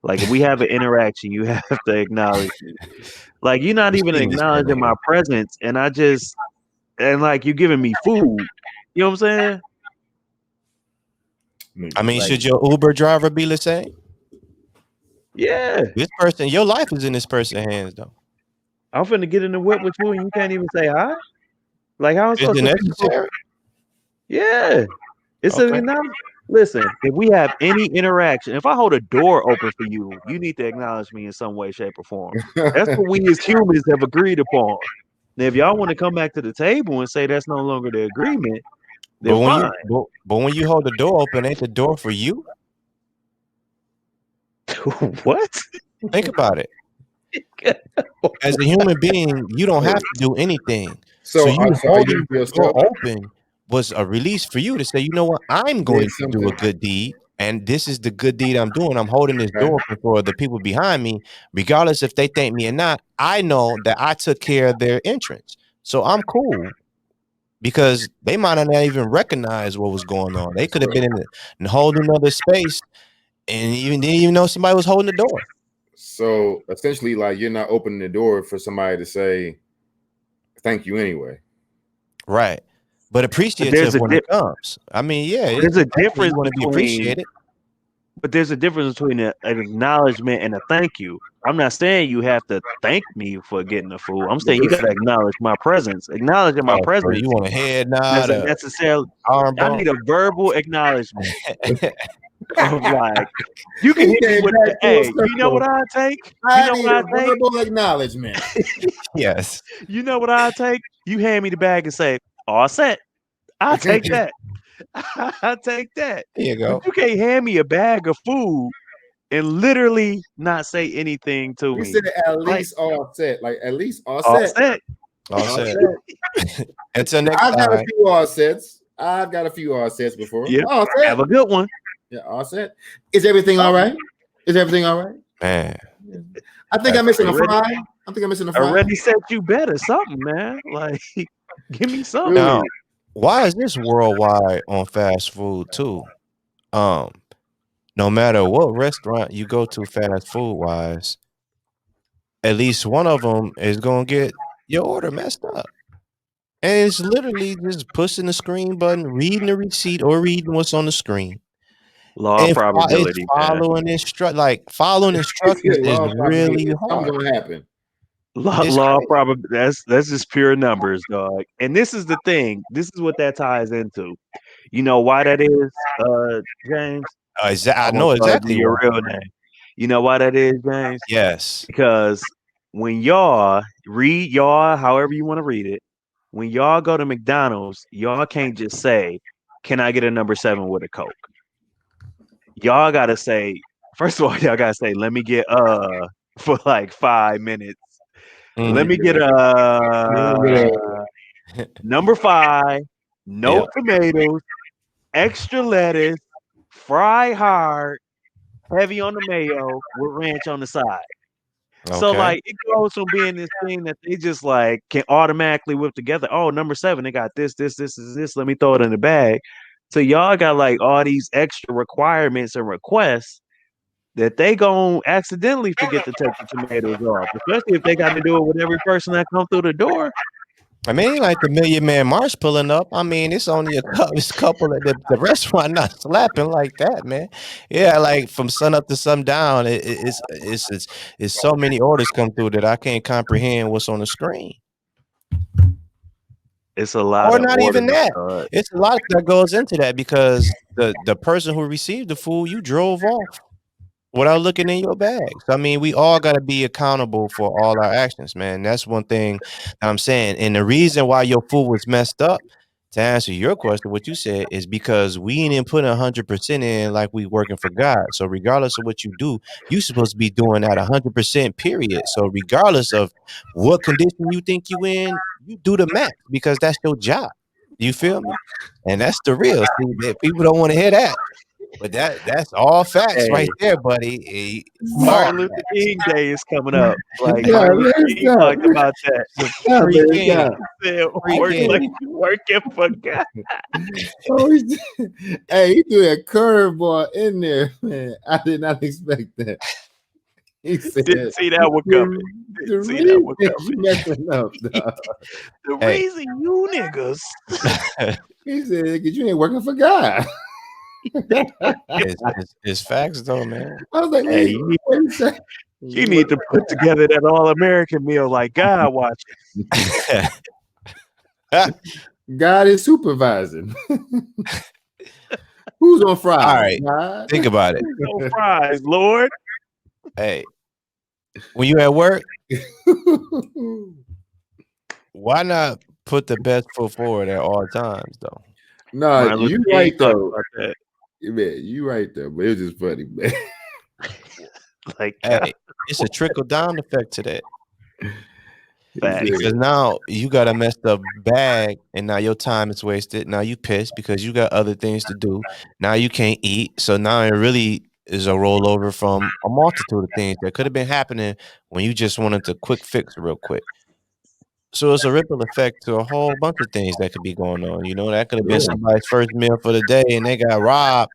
Like if we have an interaction, you have to acknowledge me. Like you're not You even see me standing acknowledging here. my presence, and like you giving me food. You know what I'm saying? I mean, Like should your Uber driver be the same? yeah, This person, your life is in this person's hands though. I'm finna get in the whip with you, and you can't even say hi. Like how am I Is supposed it to be so? necessary? Yeah, it's a Okay. enough. Listen, if we have any interaction, if I hold a door open for you, you need to acknowledge me in some way, shape, or form. That's what we as humans have agreed upon. Now, if y'all want to come back to the table and say that's no longer the agreement, then But when fine. you hold the door open, ain't the door for you? What? Think about it. As a human being, you don't have to do anything. So you So are you holding the door yourself? open was a release for you to say, you know what, I'm Did going to do a something. good deed, and this is the good deed I'm doing. I'm holding this Okay. door open for the people behind me, regardless if they thank me or not. I know that I took care of their entrance, so I'm cool because they might not even recognize what was going on. They could have been in a whole another space and even didn't even know somebody was holding the door. So essentially, like you're not opening the door for somebody to say thank you anyway. Right. but But there's appreciative a when it comes. I mean, yeah, it's there's a definitely you difference want to be between appreciated. But there's a difference between an acknowledgement and a thank you. I'm not saying you have to thank me for getting the food. I'm But saying you got to acknowledge my presence. Acknowledging my Oh, so you presence want a head nod, doesn't a necessarily. arm I bump? need a verbal acknowledgement of like you can he hit me came with back the full hey. You know circle. what I take? You I know need what I a take? verbal acknowledgement. Yes. You know what I take? You hand me the bag and say, "All set." I take that. I take that. There you But go. you can't hand me a bag of food and literally not say anything to We me. said at Like least all set. Like at least all all set. set. All All set. set. Until next I've got a time. few all sets. I've got a few all sets before. Yep. All Have set. a good one. Yeah, all set. Is everything all right? Is everything all right? Man, I think I'm that's missing a crazy. fry. I think I'm missing a fry. Already set you better. Something, man. Like, give me something. Now, Dude, why is this worldwide on fast food too? Um, no matter what restaurant you go to, fast food wise, at least one of them is gonna get your order messed up. And it's literally just pushing the screen button, reading the receipt or reading what's on the screen. Law of And it's probability, man. following instructions is law probability really is something hard. gonna happen. It's Law of crazy. probability. That's just pure numbers, dog. And this is the thing. This is what that ties into. You know why that is, James? I I'm gonna know start with exactly your why. real name. You know why that is, James? Yes. Because when y'all read y'all, however you want to read it, when y'all go to McDonald's, y'all can't just say, "Can I get a number 7 with a Coke?" Y'all gotta say, first of all, y'all gotta say, "Let me get for like 5 minutes. Let Mm. me get number 5, Yeah. no tomatoes, extra lettuce, fry hard, heavy on the mayo with ranch on the side." So Okay. like it goes from being this thing that they just like can automatically whip together. Oh, number 7, they got this. Let me throw it in the bag. So y'all got like all these extra requirements and requests that they gon' accidentally forget to take the tomatoes off, especially if they got to do it with every person that come through the door. I mean, like the Million Man March pulling up. I mean, it's only it's a couple of the restaurant not slapping like that, man. Yeah, like from sun up to sundown, it's so many orders come through that I can't comprehend what's on the screen. It's a lot Or of not even orders, that. dog. It's a lot that goes into that because the person who received the food, you drove off without looking in your bags. I mean, we all got to be accountable for all our actions, man. That's one thing that I'm saying. And the reason why your food was messed up, to answer your question, what you said is because we ain't putting 100% in like we working for God. So regardless of what you do, you supposed to be doing that 100% period. So regardless of what condition you think you in, you do the max because that's your job. You feel me? And that's the real. See, that people don't want to hear that. But that's all facts right Hey, there, buddy. All Martin Luther facts. King Day is coming up. Like Yeah, Martin Luther man, King stop. talked about that. The Stop, free man, king. stop. He said, Free work like king. you working for God. Oh, hey, he threw that curveball in there, man. I did not expect that. He said Didn't see that one coming. the Didn't see that one reason you coming. messing up, dog. The Hey. reason you niggas He said, because you ain't working for God. It's facts though, man. I was like, Hey, wait, wait a second. you need to put together that all American meal like God watching. God is supervising. Who's on Friday? All right. God. Think about it. No fries, Lord. Hey, when you at work, why not put the best foot forward at all times though? Nah, Martin Luther you King right talked though. about that. Man, you right though. But it was just funny, man. Like God, Hey, it's a trickle down effect to that. facts. Because now you got a messed up bag and now your time is wasted. Now you pissed because you got other things to do. Now you can't eat. So now it really is a rollover from a multitude of things that could have been happening when you just wanted to quick fix real quick. So it's a ripple effect to a whole bunch of things that could be going on. You know, that could have been Yeah. somebody's first meal for the day and they got robbed.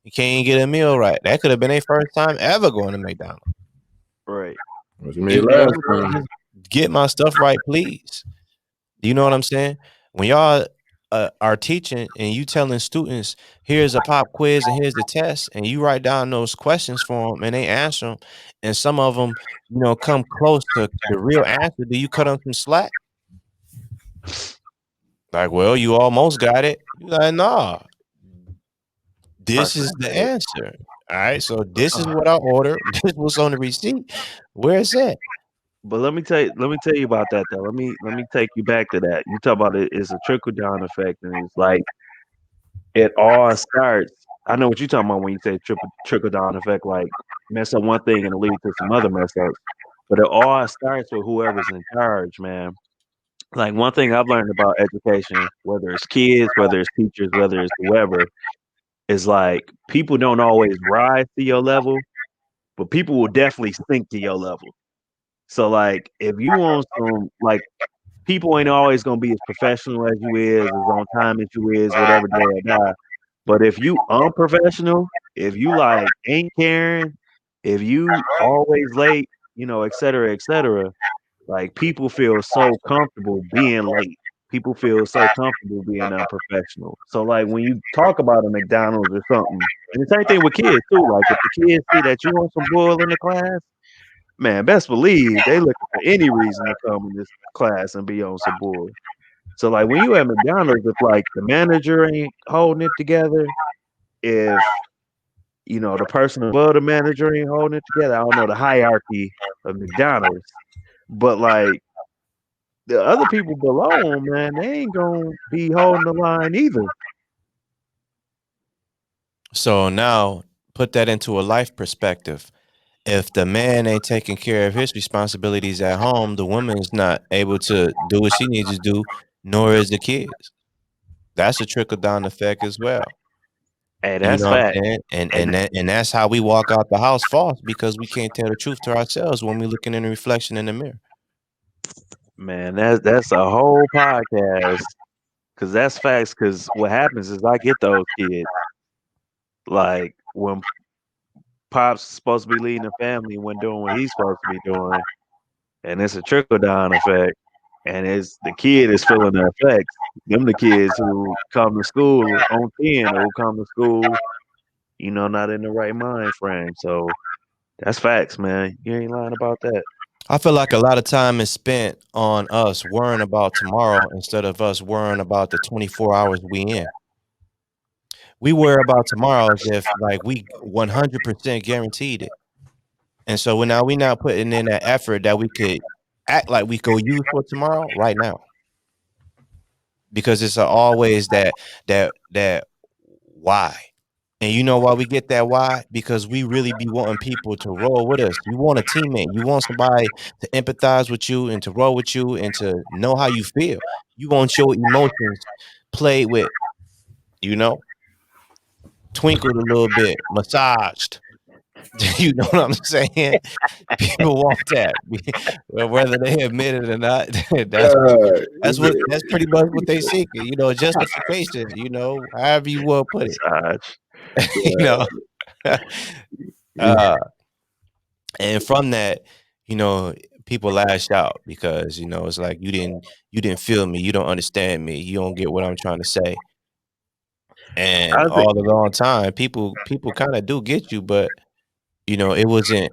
You can't get a meal right. That could have been their first time ever going to McDonald's. Right. What's me You last know, time? just get my stuff right, please. You know what I'm saying? When y'all are teaching and you telling students, here's a pop quiz and here's the test, and you write down those questions for them and they answer them, and some of them, come close to the real answer, do you cut them some slack? Like, well, you almost got it. You like, nah, this is the answer. All right, so this is what I ordered. This was on the receipt. Where's that? But let me tell you about that though. Let me take you back to that. You talk about it's a trickle down effect, and it's like it all starts. I know what you're talking about when you say trickle down effect, like mess up one thing and it leads to some other mess ups. But it all starts with whoever's in charge, man. Like one thing I've learned about education, whether it's kids, whether it's teachers, whether it's whoever, is like people don't always rise to your level, but people will definitely sink to your level. So like if you want some like people ain't always gonna be as professional as you is, as on time as you is, whatever day or die. But if you unprofessional, if you like ain't caring, if you always late, et cetera, like people feel so comfortable being late. People feel so comfortable being unprofessional. So like when you talk about a McDonald's or something, and the same thing with kids too. Like if the kids see that you want some bull in the class, man, best believe they looking for any reason to come in this class and be on some bull. So like when you at McDonald's, if like the manager ain't holding it together, if the person above the manager ain't holding it together, I don't know the hierarchy of McDonald's, but like the other people below them, man, they ain't gonna be holding the line either. So now put that into a life perspective. If the man ain't taking care of his responsibilities at home, the woman is not able to do what she needs to do, nor is the kids. That's a trickle down effect as well. Hey, You that's know what fact. I'm saying? And And and that, and that's how we walk out the house false, because we can't tell the truth to ourselves when we're looking in the reflection in the mirror. man, that's a whole podcast because that's facts. Because what happens is I get those kids like when Pop's supposed to be leading the family when doing what he's supposed to be doing, and it's a trickle down effect. And it's the kid is feeling the effects. Them the kids who come to school on 10 or who come to school, not in the right mind frame. So that's facts, man. You ain't lying about that. I feel like a lot of time is spent on us worrying about tomorrow instead of us worrying about the 24 hours we in. We worry about tomorrow as if like we 100% guaranteed it. And so now we not putting in that effort that we could act like we go use for tomorrow right now. Because it's always that why. And you know why we get that why? Because we really be wanting people to roll with us. You want a teammate. You want somebody to empathize with you and to roll with you and to know how you feel. You want your emotions played with, you know, twinkled a little bit, massaged. You know what I'm saying? People want that. Well, whether they admit it or not, that's that's pretty much what they seeking. Justification. However you will put it. Massage. you know, uh, and from that, you know, people lash out because it's like you didn't feel me, you don't understand me, you don't get what I'm trying to say. And I think, all the long time, people kind of do get you, but it wasn't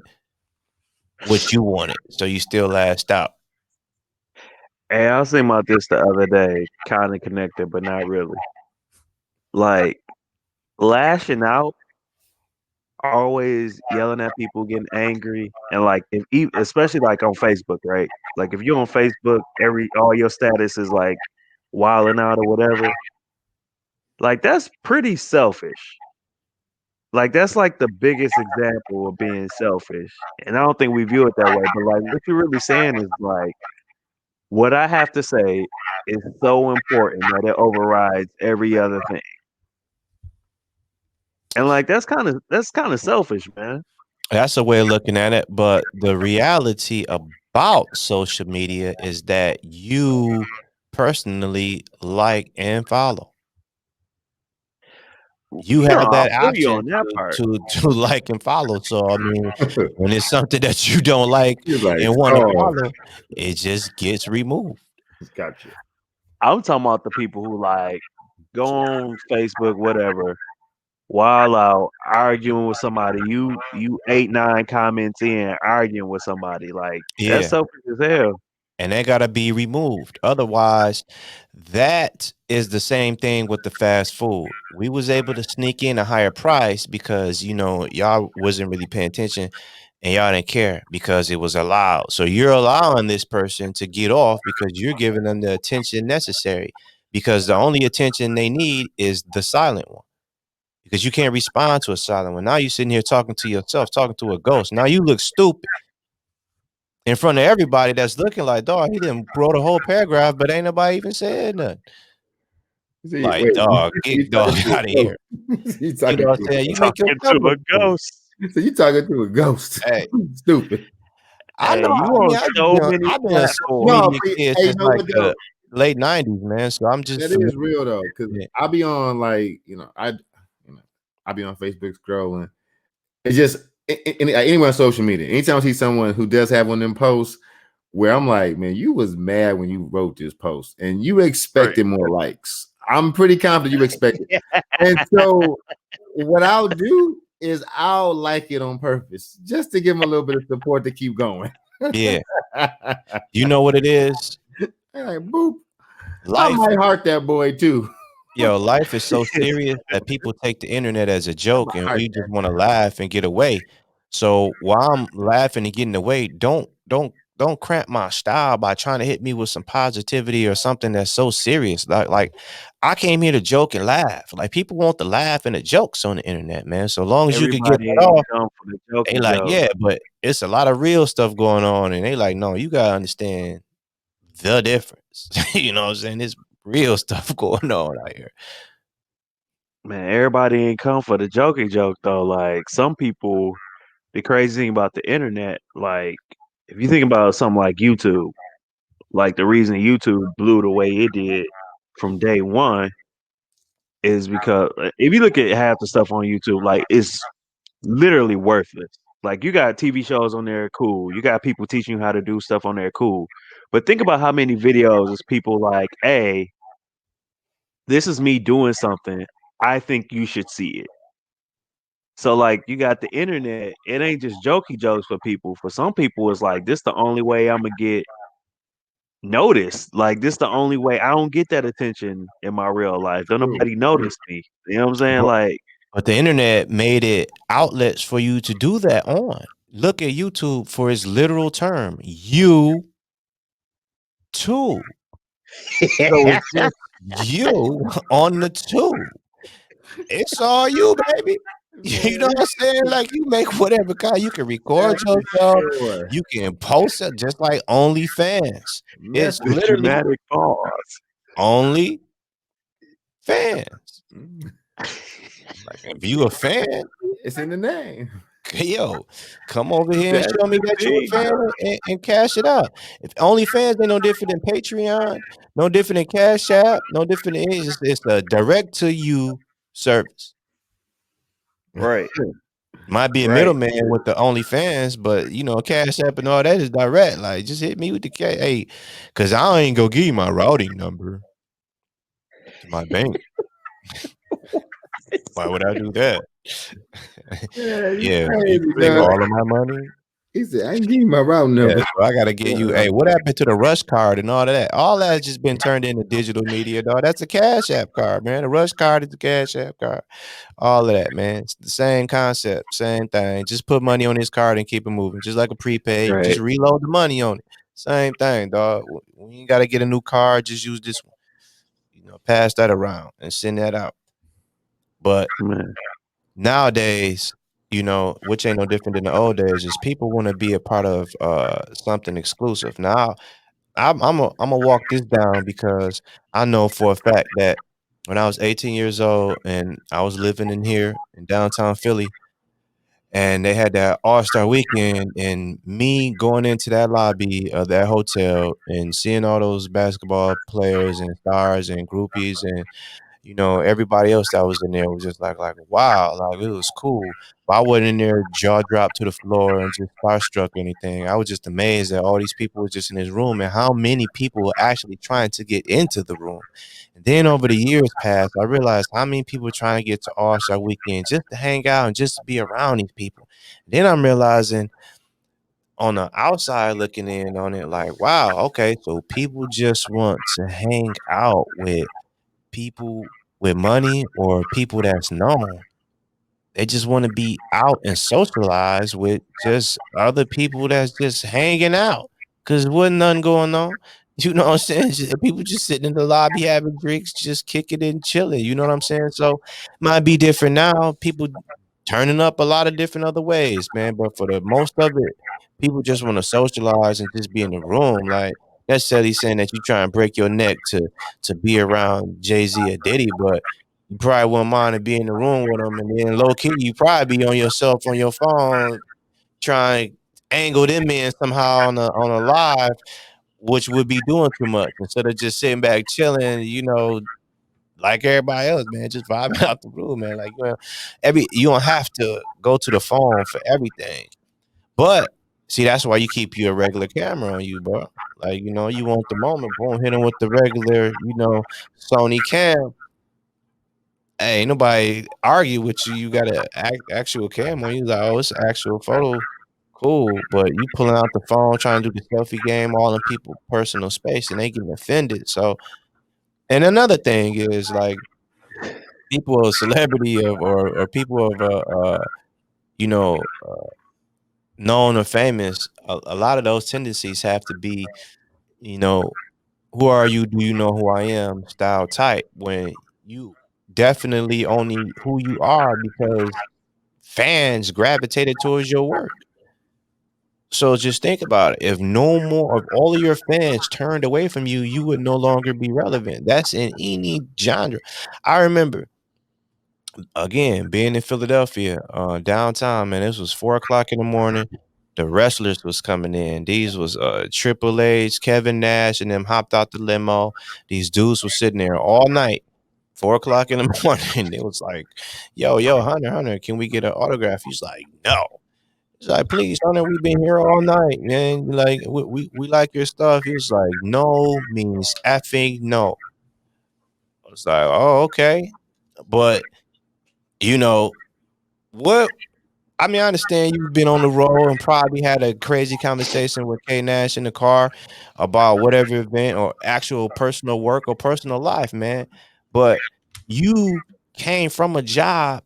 what you wanted, so you still lashed out. hey, I was thinking about this the other day, kind of connected, but not really. Like lashing out, always yelling at people, getting angry, and like especially like on Facebook, right? Like if you're on Facebook, all your status is like wilding out or whatever. Like that's pretty selfish. Like that's like the biggest example of being selfish. And I don't think we view it that way, but like what you're really saying is like what I have to say is so important that it overrides every other thing. And like that's kind of selfish, man. That's a way of looking at it, but the reality about social media is that you personally like and follow. You No, have I that feel you option on that to part. to like and follow. So I mean, when it's something that you don't like He's like, and want to oh, follow, it just gets removed. gotcha. I'm talking about the people who like go on Facebook, whatever, while out arguing with somebody. You 8, 9 comments in arguing with somebody. Like that's Yeah. selfish as hell. And that gotta be removed. Otherwise, that is the same thing with the fast food. We was able to sneak in a higher price because y'all wasn't really paying attention and y'all didn't care because it was allowed. So you're allowing this person to get off because you're giving them the attention necessary. Because the only attention they need is the silent one. Because you can't respond to a silent one. Now you're sitting here talking to yourself, talking to a ghost. Now you look stupid in front of everybody that's looking like, dog, he didn't wrote a whole paragraph, but ain't nobody even said nothing. See, Like, wait, dog, you get talking dog to out of a here. ghost. You You talking know what to I'm saying? a You ghost. make Talking yourself to a look stupid. ghost. So you talking to a ghost. Hey, Stupid. I know. Hey, you I mean, on so many I've been a social platforms. No, media see, kid hey, you since know like what though? the late '90s, man. So I'm just That familiar. is real though, because Yeah. I be on like I be on Facebook scrolling. It's just anyone on social media. Anytime I see someone who does have one of them posts where I'm like, man, you was mad when you wrote this post and you Right. expected more likes. I'm pretty confident you expected. And so what I'll do is I'll like it on purpose just to give them a little bit of support to keep going. Yeah. You know what it is? Like, boop. I Life, might heart that boy too. life is so serious that people take the internet as a I joke might and heart we that. just want to laugh and get away. So while I'm laughing and getting away, don't cramp my style by trying to hit me with some positivity or something that's so serious. Like I came here to joke and laugh. Like people want the laugh and the jokes on the internet, man. So long as you could get Everybody that ain't off, come for the they jokey like, joke. yeah, but it's a lot of real stuff going on, and they like, no, you gotta understand the difference. You know what I'm saying? There's real stuff going on out here. Man, everybody ain't come for the jokey joke though. Like some people, the crazy thing about the internet, like if you think about something like YouTube, like the reason YouTube blew the way it did from day one is because if you look at half the stuff on YouTube, like it's literally worthless. Like you got TV shows on there, cool. You got people teaching you how to do stuff on there, cool. But think about how many videos is people like, hey, this is me doing something. I think you should see it. So like you got the internet, it ain't just jokey jokes for people. For some people, it's like this the only way I'm gonna get noticed. Like this the only way I don't get that attention in my real life. Don't True. nobody notice me. You know what I'm saying? But, Like but the internet made it outlets for you to do that on. Look at YouTube for its literal term. You too. So it's just you on the tube. It's all you, baby. You know Man, what I'm saying? Like you make whatever kind. You can record that's for yourself. sure. You can post it just like OnlyFans. It's Message. the literally dramatic pause. OnlyFans. Mm. Like if you a fan, It's in the name. yo, come over here and That's show me the that you a thing, fan though. and cash it out. If OnlyFans ain't no different than Patreon, no different than Cash App, no different than it's a direct to you service. Right, Might be a right. middleman with the OnlyFans, but Cash App and all that is direct. Like, just hit me with the cash, hey, cause I ain't gonna give you my routing number to my bank. Why would I do that? Yeah, you Yeah, you crazy, can take dog. all of my money. He said, I ain't give you my route Yeah, number. so I gotta get you. Hey, what happened to the Rush card and all of that? All that has just been turned into digital media, dog. That's a Cash App card, man. The Rush card is the Cash App card. All of that, man. It's the same concept, same thing. Just put money on this card and keep it moving, just like a prepaid. Right. Just reload the money on it. Same thing, dog. We ain't gotta get a new card. Just use this one. Pass that around and send that out. But Man. nowadays, which ain't no different than the old days, is people want to be a part of something exclusive. Now, I'm gonna walk this down because I know for a fact that when I was 18 years old and I was living in here in downtown Philly, and they had that All-Star weekend, and me going into that lobby of that hotel and seeing all those basketball players and stars and groupies and everybody else that was in there was just like wow, like it was cool. But I wasn't in there jaw dropped to the floor and just starstruck or anything. I was just amazed that all these people were just in this room and how many people were actually trying to get into the room. And then over the years past, I realized how many people were trying to get to All Star Weekend just to hang out and just to be around these people. Then I'm realizing on the outside looking in on it, like, wow, okay, so people just want to hang out with people with money or people that's known. They just want to be out and socialize with just other people that's just hanging out. Cause wasn't nothing going on. You know what I'm saying? People just sitting in the lobby having drinks, just kicking and chilling. You know what I'm saying? So might be different now. People turning up a lot of different other ways, man. But for the most of it, people just want to socialize and just be in the room. Like necessarily saying that you try and break your neck to be around Jay-Z or Diddy, but you probably wouldn't mind to be in the room with them, and then low key, you probably be on yourself on your phone trying to angle them in somehow on a live, which would be doing too much instead of just sitting back chilling, like everybody else, man, just vibing out the room, man. Like you don't have to go to the phone for everything, but see, that's why you keep your regular camera on you, bro. Like you want the moment, boom, hit them with the regular, Sony cam. Hey, ain't nobody argue with you. You got an actual cam on you. Like, oh, it's an actual photo. Cool. But you pulling out the phone, trying to do the selfie game, all in people personal space, and they getting offended. So, and another thing is like people of celebrity or people of you know known or famous. A lot of those tendencies have to be, you know, who are you? Do you know who I am? Style type. When you definitely only who you are because fans gravitated towards your work. So just think about it. If no more of all of your fans turned away from you, you would no longer be relevant. That's in any genre. I remember again being in Philadelphia, downtown, man. This was 4 o'clock in the morning. The wrestlers was coming in. These was Triple H, Kevin Nash, and them hopped out the limo. These dudes were sitting there all night. 4 o'clock in the morning. It was like, yo, Hunter, can we get an autograph? He's like, no. He's like, please, Hunter, we've been here all night, man. Like, we like your stuff. He was like, no means effing no. I was like, oh, okay. But, you know, what? I mean, I understand you've been on the road and probably had a crazy conversation with K Nash in the car about whatever event or actual personal work or personal life, man. But you came from a job,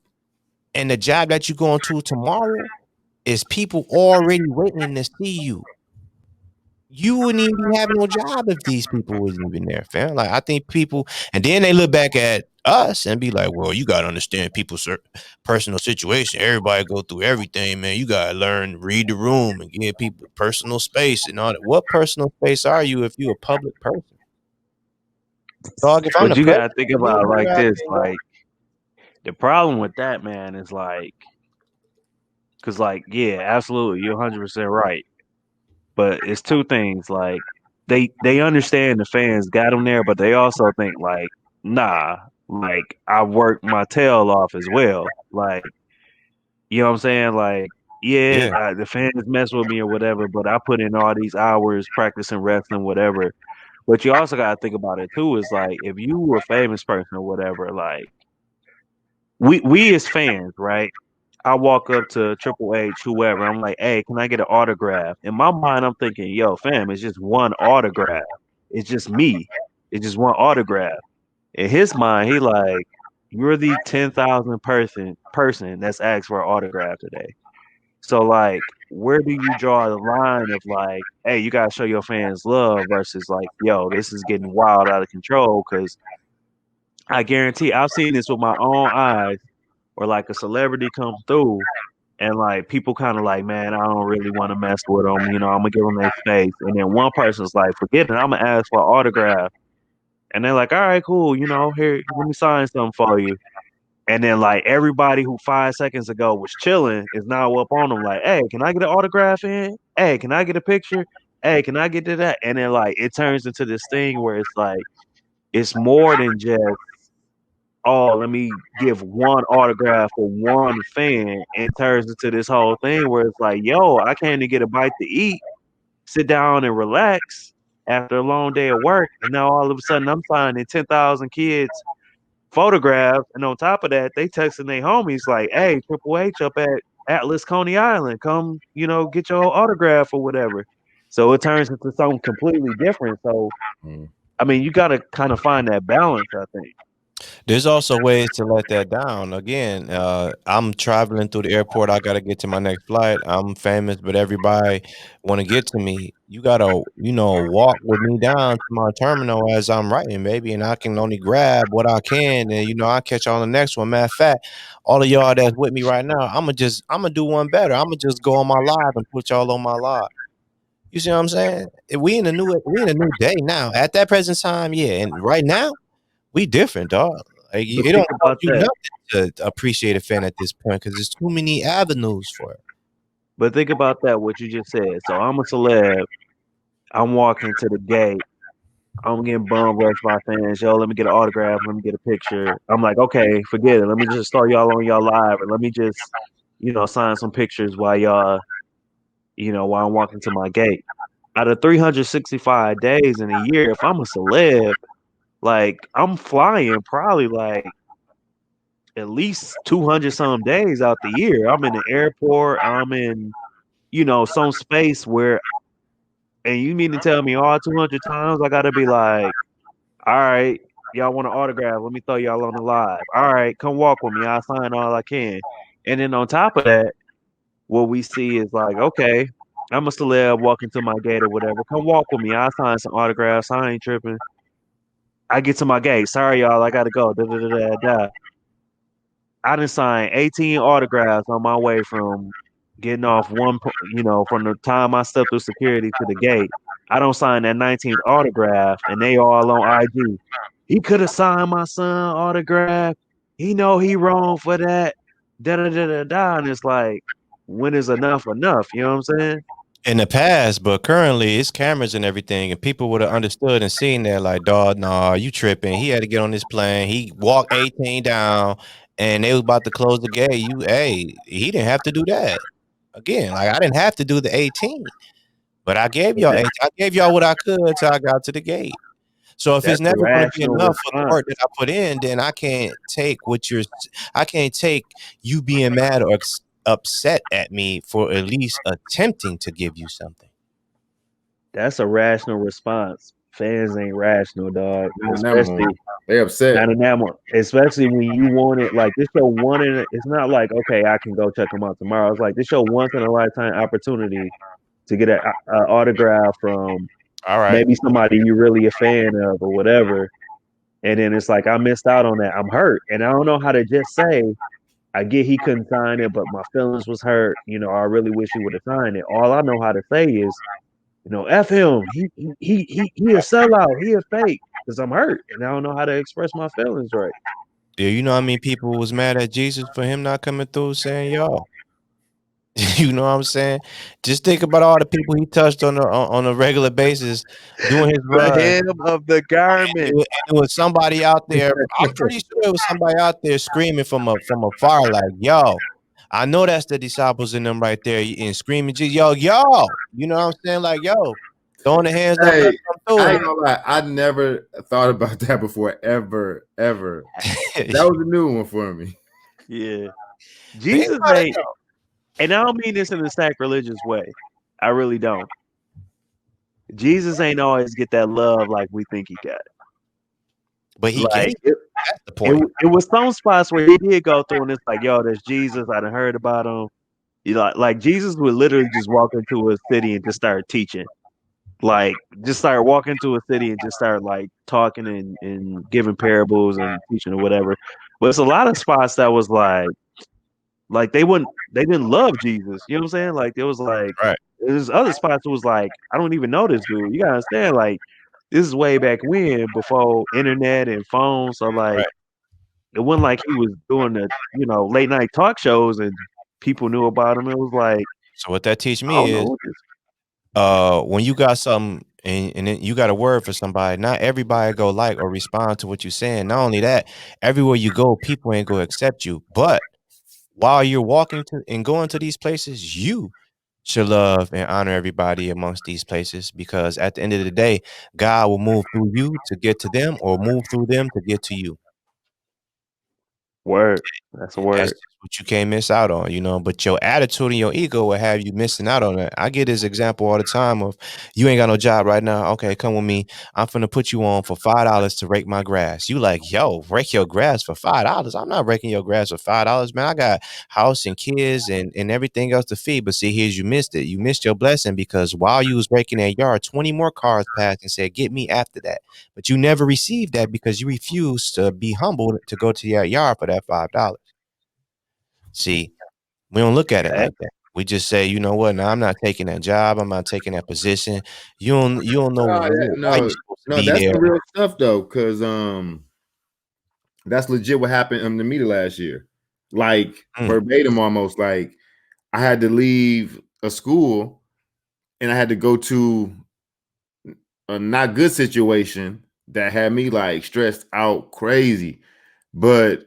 and the job that you're going to tomorrow is people already waiting to see you. You wouldn't even be having no job if these people wasn't even there, fam. Like I think people, and then they look back at us and be like, "Well, you gotta understand people's personal situation. Everybody go through everything, man. You gotta learn, read the room, and give people personal space and all that. What personal space are you if you a public person, dog? If I'm But the you gotta president, think you about ain't it no like this. goddamn Like the problem with that, man, is like, cause like, yeah, absolutely, you're 100% right. But it's two things. Like they understand the fans got them there, but they also think like, nah, like I worked my tail off as well. Like you know what I'm saying? Like yeah, yeah, the fans mess with me or whatever, but I put in all these hours practicing wrestling, whatever. But you also gotta think about it too. Is like if you were a famous person or whatever, like we as fans, right? I walk up to Triple H, whoever. I'm like, hey, can I get an autograph? In my mind, I'm thinking, yo, fam, it's just one autograph. It's just me. It's just one autograph. In his mind, he like, you're the 10,000 person that's asked for an autograph today. So like, where do you draw the line of like, hey, you gotta show your fans love versus like, yo, this is getting wild out of control? Because I guarantee I've seen this with my own eyes, where like a celebrity come through and like people kind of like, man, I don't really want to mess with them. You know, I'm gonna give them their space. And then one person's like, forget it, I'm gonna ask for an autograph. And they're like, all right, cool. You know, here, let me sign something for you. And then like everybody who 5 seconds ago was chilling is now up on them like, hey, can I get an autograph in? Hey, can I get a picture? Hey, can I get to that? And then like it turns into this thing where it's like it's more than just oh, let me give one autograph for one fan, and turns into this whole thing where it's like, yo, I came to get a bite to eat, sit down and relax after a long day of work, and now all of a sudden I'm signing 10,000 kids photographs, and on top of that, they texting their homies like, "Hey, Triple H up at Atlas Coney Island, come, get your autograph or whatever." So it turns into something completely different. So I mean, you got to kind of find that balance, I think. There's also ways to let that down. Again, I'm traveling through the airport. I gotta get to my next flight. I'm famous, but everybody want to get to me. You gotta, walk with me down to my terminal as I'm writing, baby, and I can only grab what I can, and I'll catch you on the next one. Matter of fact, all of y'all that's with me right now, I'm gonna do one better. I'm gonna just go on my live and put y'all on my live. You see what I'm saying? We in a new day now. At that present time, yeah, and right now we different, dog. Like But it think don't cost about you that. nothing to appreciate a fan at this point because there's too many avenues for it. But think about that, what you just said. So I'm a celeb. I'm walking to the gate. I'm getting bum rushed by fans. Yo, let me get an autograph. Let me get a picture. I'm like, okay, forget it. Let me just start y'all on y'all live, and let me just, sign some pictures while y'all, while I'm walking to my gate. Out of 365 days in a year, if I'm a celeb, like I'm flying probably like at least 200 some days out the year. I'm in the airport. I'm in, some space where, and you mean to tell me all 200 times I gotta be like, all right, y'all want an autograph? Let me throw y'all on the live. All right, come walk with me. I'll sign all I can. And then on top of that, what we see is like, okay, I'm a celeb walking to my gate or whatever. Come walk with me. I'll sign some autographs. I ain't tripping. I get to my gate. Sorry, y'all. I gotta go. Da, da, da, da, da. I done signed 18 autographs on my way from getting off from the time I stepped through security to the gate. I don't sign that 19th autograph, and they all on IG. He could have signed my son autograph. He know he wrong for that. Da da da da da. And it's like, when is enough enough? You know what I'm saying? In the past, but currently it's cameras and everything, and people would have understood and seen that, like, dog, nah, you tripping. He had to get on this plane. He walked 18 down, and they was about to close the gate. He didn't have to do that. Again, like I didn't have to do the 18, but I gave But y'all 18. I gave y'all what I could till I got to the gate. So if it's that's a never going to be rational enough for the response. work that I put in, then I can't take you being mad or upset at me for at least attempting to give you something. That's a rational response. Fans ain't rational, dog. Not in that Especially moment. They upset. not in that one. Especially when you want it. Like this show wanted. It's not like, okay, I can go check them out tomorrow. It's like this show once in a lifetime opportunity to get an autograph from All right. maybe somebody you're really a fan of or whatever. And then it's like I missed out on that. I'm hurt, and I don't know how to just say. I get he couldn't sign it, but my feelings was hurt. I really wish he would have signed it. All I know how to say is, F him. He a sellout. He a fake because I'm hurt and I don't know how to express my feelings right. Yeah, you know how many people was mad at Jesus for him not coming through saying y'all. You know what I'm saying? Just think about all the people he touched on a regular basis doing his The run. hem of the garment. It was somebody out there. I'm pretty sure it was somebody out there screaming from afar, like, "Yo, I know that's the disciples in them right there," and screaming, "Jesus, yo, yo!" You know what I'm saying? Like, yo, throwing the hands up, Hey, let's come through. I ain't gonna lie. I never thought about that before, ever. That was a new one for me. Yeah. Think Jesus about it ain't, though. and I don't mean this in a sacrilegious way. I really don't. Jesus ain't always get that love like we think he got. But he gave Like it. That's the point. it was some spots where he did go through and it's like, yo, there's Jesus. I done heard about him. Like Jesus would literally just walk into a city and just start teaching. Like just start walking to a city and just start like talking and giving parables and teaching or whatever. But it's a lot of spots that was like they didn't love Jesus. You know what I'm saying? Like it was like Right. there's other spots that was like, I don't even know this dude. You gotta understand, like this is way back when before internet and phones. So like Right. it wasn't like he was doing the, late night talk shows and people knew about him. It was like, So what that teach I me don't know is, what this. when you got something and then you got a word for somebody. Not everybody go like or respond to what you're saying. Not only that, everywhere you go, people ain't gonna accept you. But while you're walking to and going to these places, you should love and honor everybody amongst these places, because at the end of the day, God will move through you to get to them or move through them to get to you. Word. That's a That's word. just what you can't miss out on, but your attitude and your ego will have you missing out on it. I get this example all the time of, you ain't got no job right now. Okay, come with me. I'm finna put you on for $5 to rake my grass. You like, yo, rake your grass for $5? I'm not raking your grass for $5, man. I got house and kids and everything else to feed. But see, here's, you missed it. You missed your blessing, because while you was raking that yard, 20 more cars passed and said, get me after that. But you never received that because you refused to be humbled to go to your yard for that $5. See, we don't look at it Hey, like that. We just say, you know what? Now I'm not taking that job. I'm not taking that position. You don't know why you're No, supposed to no, be that's there. some real stuff though, because that's legit what happened to me the last year. Like Mm. verbatim almost. Like I had to leave a school and I had to go to a not good situation that had me like stressed out crazy. But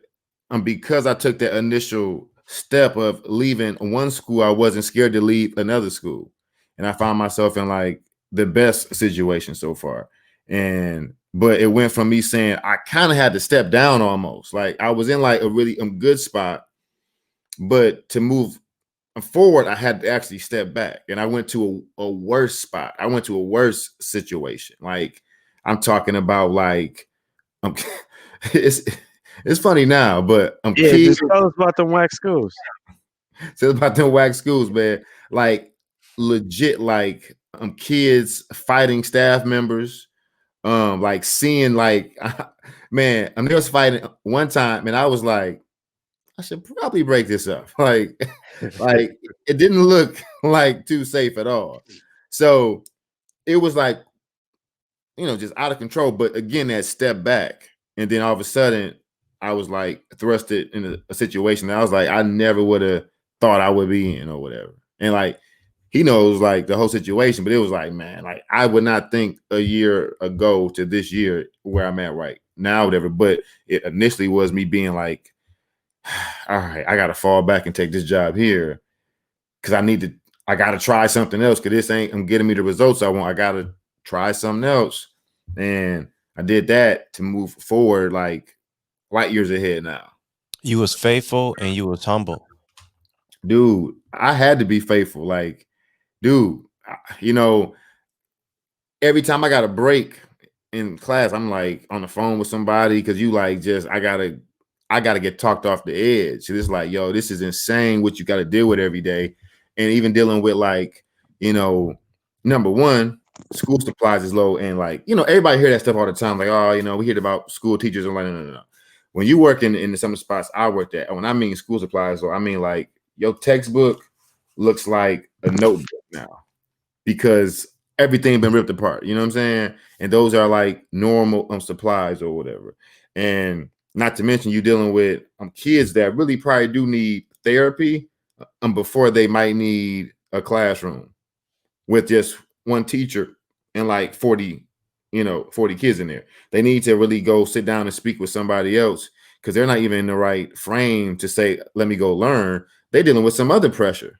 because I took that initial step of leaving one school, I wasn't scared to leave another school. And I found myself in like the best situation so far. But it went from me saying I kind of had to step down almost. Like I was in like a really good spot, but to move forward, I had to actually step back, and I went to a worse spot. I went to a worse situation. Like I'm talking about, like um, it's it's funny now, but yeah, kids. just tell us about them wax schools. Say about them wax schools, man. Like legit, like kids fighting staff members. Like seeing like, man, there was fighting one time, and I was like, I should probably break this up. Like it didn't look like too safe at all. So it was like, just out of control. But again, that step back, and then all of a sudden, I was like thrusted in a situation that I was like, I never would have thought I would be in or whatever. And like he knows like the whole situation, but it was like, man, like I would not think a year ago to this year where I'm at right now, whatever. But it initially was me being like, all right, I gotta fall back and take this job here because I gotta try something else because this ain't getting me the results I want. I gotta try something else. And I did that to move forward like light years ahead now. You was faithful and you was humble. Dude, I had to be faithful. Like, dude, you know, every time I got a break in class, I'm like on the phone with somebody because you like just I gotta get talked off the edge. It's like, yo, this is insane what you got to deal with every day. And even dealing with like, number one, school supplies is low. And like, everybody hear that stuff all the time. Like, oh, we hear about school teachers. I'm like, no. When you work in some of the spots I worked at, when I mean school supplies, so I mean like your textbook looks like a notebook now because everything been ripped apart. You know what I'm saying? And those are like normal supplies or whatever. And not to mention you dealing with kids that really probably do need therapy before they might need a classroom with just one teacher and like 40 kids in there. They need to really go sit down and speak with somebody else because they're not even in the right frame to say, let me go learn. They're dealing with some other pressure.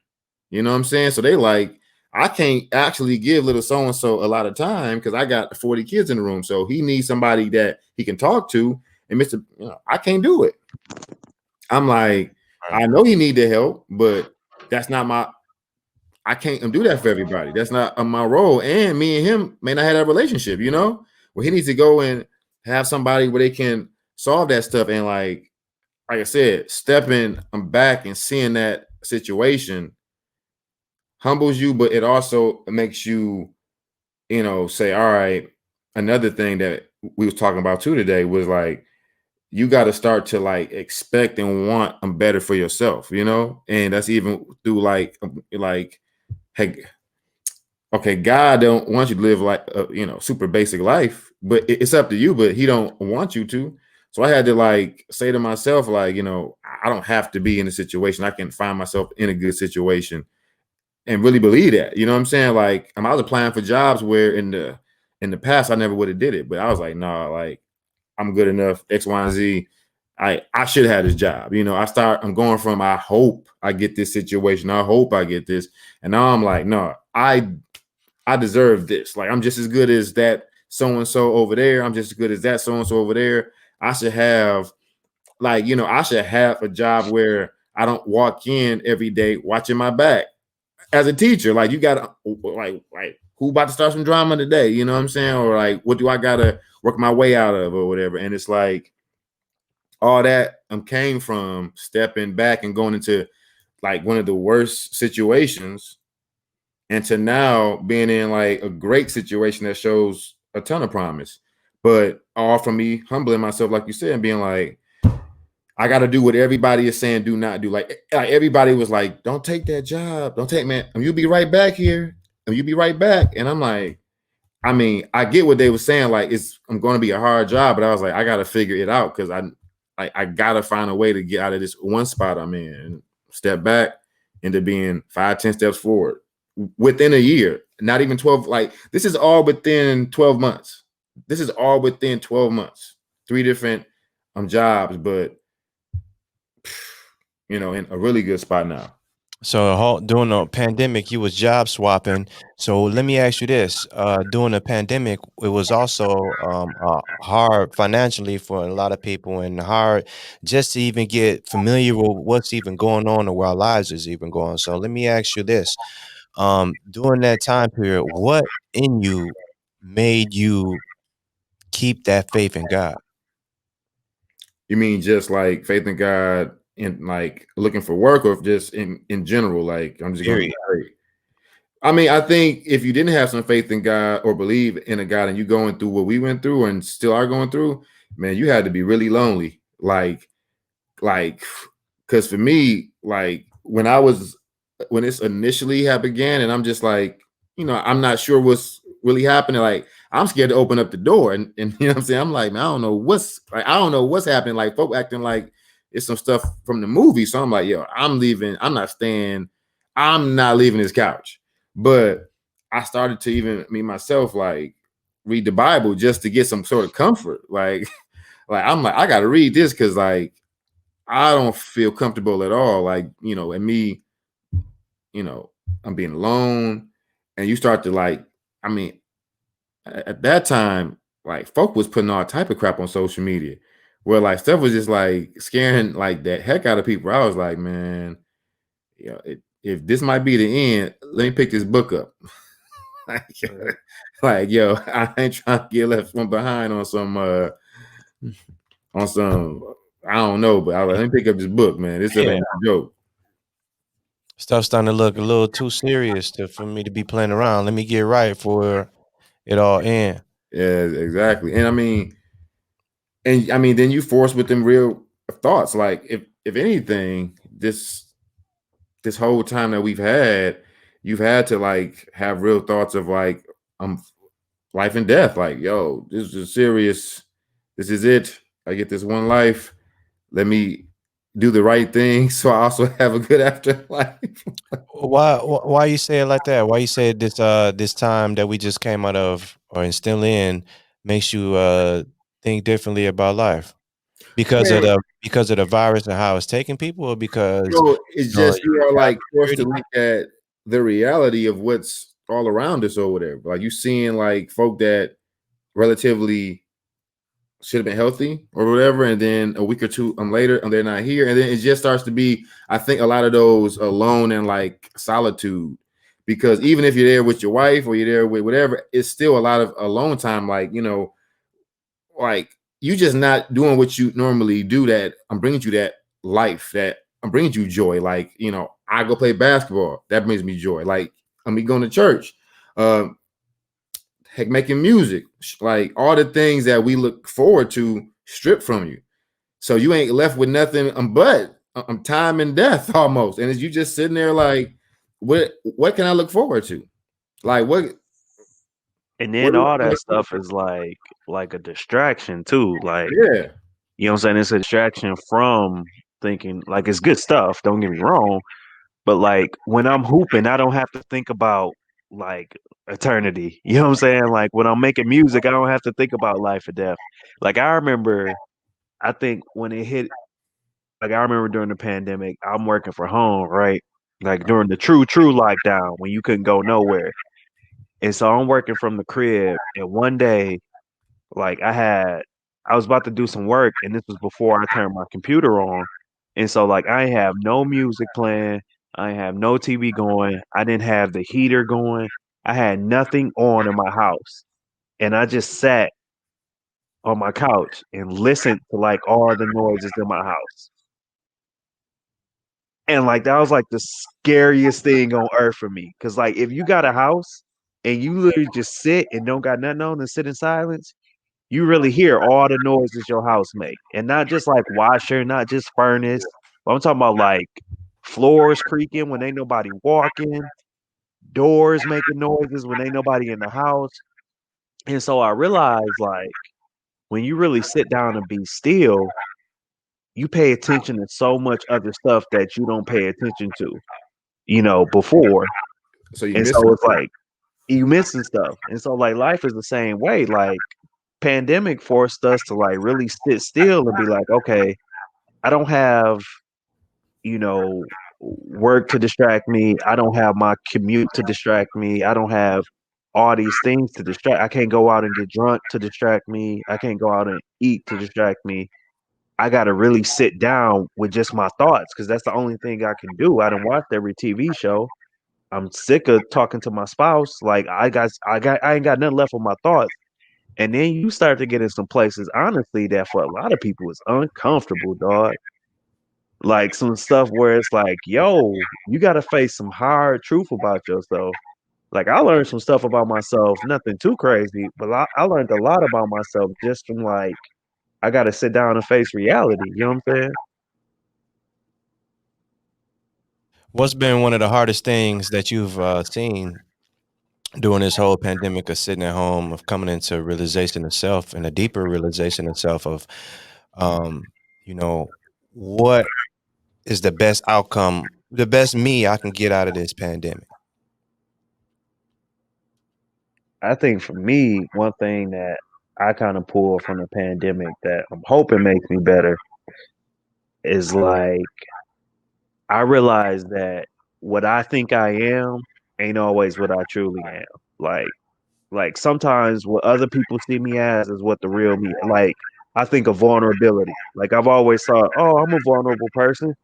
You know what I'm saying? So they like, I can't actually give little so-and-so a lot of time because I got 40 kids in the room. So he needs somebody that he can talk to. And I can't do it. I'm like, I know he need the help, but that's not I can't do that for everybody. That's not my role. And me and him may not have that relationship, where he needs to go and have somebody where they can solve that stuff. And like I said, stepping back and seeing that situation humbles you, but it also makes you, say, all right. Another thing that we was talking about too today was like, you got to start to like expect and want better for yourself, and that's even through like, hey, okay, God don't want you to live like super basic life, but it's up to you. But He don't want you to. So I had to like say to myself, like, I don't have to be in a situation. I can find myself in a good situation and really believe that. You know what I'm saying? Like I was applying for jobs where in the in the past I never would have did it, but I was like, nah, like I'm good enough, X, Y, and Z. I should have this job. I'm going from I hope I get this situation. I hope I get this. And now I'm like, no, I deserve this. Like I'm just as good as that so-and-so over there. I'm just as good as that so-and-so over there. I should have I should have a job where I don't walk in every day watching my back. As a teacher, like you gotta like who about to start some drama today? You know what I'm saying? Or like what do I gotta work my way out of or whatever? And it's like all that came from stepping back and going into like one of the worst situations and to now being in like a great situation that shows a ton of promise. But all from me humbling myself, like you said, and being like, I got to do what everybody is saying, do not do. Like everybody was like, don't take that job. Don't take, man. You'll be right back here. You'll be right back. And I'm like, I mean, I get what they were saying. Like, I'm going to be a hard job, but I was like, I got to figure it out because I got to find a way to get out of this one spot I'm in and step back into being 5-10 steps forward within a year, not even 12. Like, this is all within 12 months. This is all within 12 months, 3 different jobs, but in a really good spot now. So during the pandemic, you was job swapping. So let me ask you this: during the pandemic, it was also hard financially for a lot of people, and hard just to even get familiar with what's even going on or where our lives is even going. So let me ask you this: during that time period, what in you made you keep that faith in God? You mean just like faith in God and like looking for work, or just in general? Like I'm just going to be great. I mean, I think if you didn't have some faith in God or believe in a God and you going through what we went through and still are going through, man, you had to be really lonely. Like, because for me, like when this initially had began, and I'm just like, I'm not sure what's really happening. Like, I'm scared to open up the door, and you know what I'm saying. I'm like, man, I don't know what's happening. Like, folk acting like it's some stuff from the movie. So I'm like, yo, I'm leaving. I'm not staying. I'm not leaving this couch. But I started to even me myself like read the Bible just to get some sort of comfort. Like I'm like, I got to read this because like I don't feel comfortable at all. Like, and me, I'm being alone. And you start to like, I mean, at that time, like folk was putting all type of crap on social media where like stuff was just like scaring like that heck out of people. I was like, man, if this might be the end, let me pick this book up. like, yo, I ain't trying to get left from behind on some I don't know, but I was like, let me pick up this book, man. This ain't a joke. Stuff's starting to look a little too serious for me to be playing around. Let me get right for it all end. Yeah, exactly. And I mean, then you force with them real thoughts. Like, if anything, this whole time that you've had to like have real thoughts of like life and death. Like, yo, this is serious. This is it. I get this one life. Let me do the right thing so I also have a good afterlife. Why you say it like that? Why you say this time that we just came out of or still in makes you think differently about life? Because of the virus and how it's taking people, or because it's just you are like forced to look at the reality of what's all around us or whatever. Like you seeing like folk that relatively should have been healthy or whatever, and then a week or two later, and they're not here, and then it just starts to be, I think, a lot of those alone and like solitude, because even if you're there with your wife or you're there with whatever, it's still a lot of alone time. Like like you just not doing what you normally do. That I'm bringing you that life, that I'm bringing you joy. Like I go play basketball, that brings me joy. Like I'm going to church. Heck, making music, like all the things that we look forward to stripped from you. So you ain't left with nothing but time and death almost. And as you just sitting there like, what can I look forward to? Like what? And then all that stuff is like a distraction too. Like, yeah, you know what I'm saying? It's a distraction from thinking, like, it's good stuff, don't get me wrong. But like when I'm hooping, I don't have to think about like eternity. You know what I'm saying? Like when I'm making music, I don't have to think about life or death. Like I remember, I think when it hit, like I remember during the pandemic, I'm working from home, right? Like during the true lockdown when you couldn't go nowhere. And so I'm working from the crib. And one day, like I was about to do some work, and this was before I turned my computer on. And so like I ain't have no music playing, I ain't have no TV going, I didn't have the heater going, I had nothing on in my house. And I just sat on my couch and listened to like all the noises in my house. And like that was like the scariest thing on earth for me. Cause like if you got a house and you literally just sit and don't got nothing on and sit in silence, you really hear all the noises your house make. And not just like washer, not just furnace. But I'm talking about like floors creaking when ain't nobody walking, doors making noises when ain't nobody in the house. And so I realized like when you really sit down and be still, you pay attention to so much other stuff that you don't pay attention to, before. So you And missing so it's stuff. like you missing stuff. And so like life is the same way. Like pandemic forced us to like really sit still and be like, okay, I don't have, work to distract me. I don't have my commute to distract me. I don't have all these things to distract. I can't go out and get drunk to distract me. I can't go out and eat to distract me. I got to really sit down with just my thoughts because that's the only thing I can do. I done watched every TV show. I'm sick of talking to my spouse. Like I ain't got nothing left with my thoughts. And then you start to get in some places, honestly, that for a lot of people is uncomfortable, dog. Like some stuff where it's like, yo, you got to face some hard truth about yourself. Like I learned some stuff about myself, nothing too crazy, but I learned a lot about myself just from like I got to sit down and face reality. You know what I'm saying? What's been one of the hardest things that you've seen during this whole pandemic of sitting at home, of coming into realization of self and a deeper realization of self of, um, you know, what is the best outcome, the best me I can get out of this pandemic? I think for me, one thing that I kind of pulled from the pandemic that I'm hoping makes me better is like I realized that what I think I am ain't always what I truly am. Like sometimes what other people see me as is what the real me. Like I think of vulnerability. Like I've always thought, oh, I'm a vulnerable person.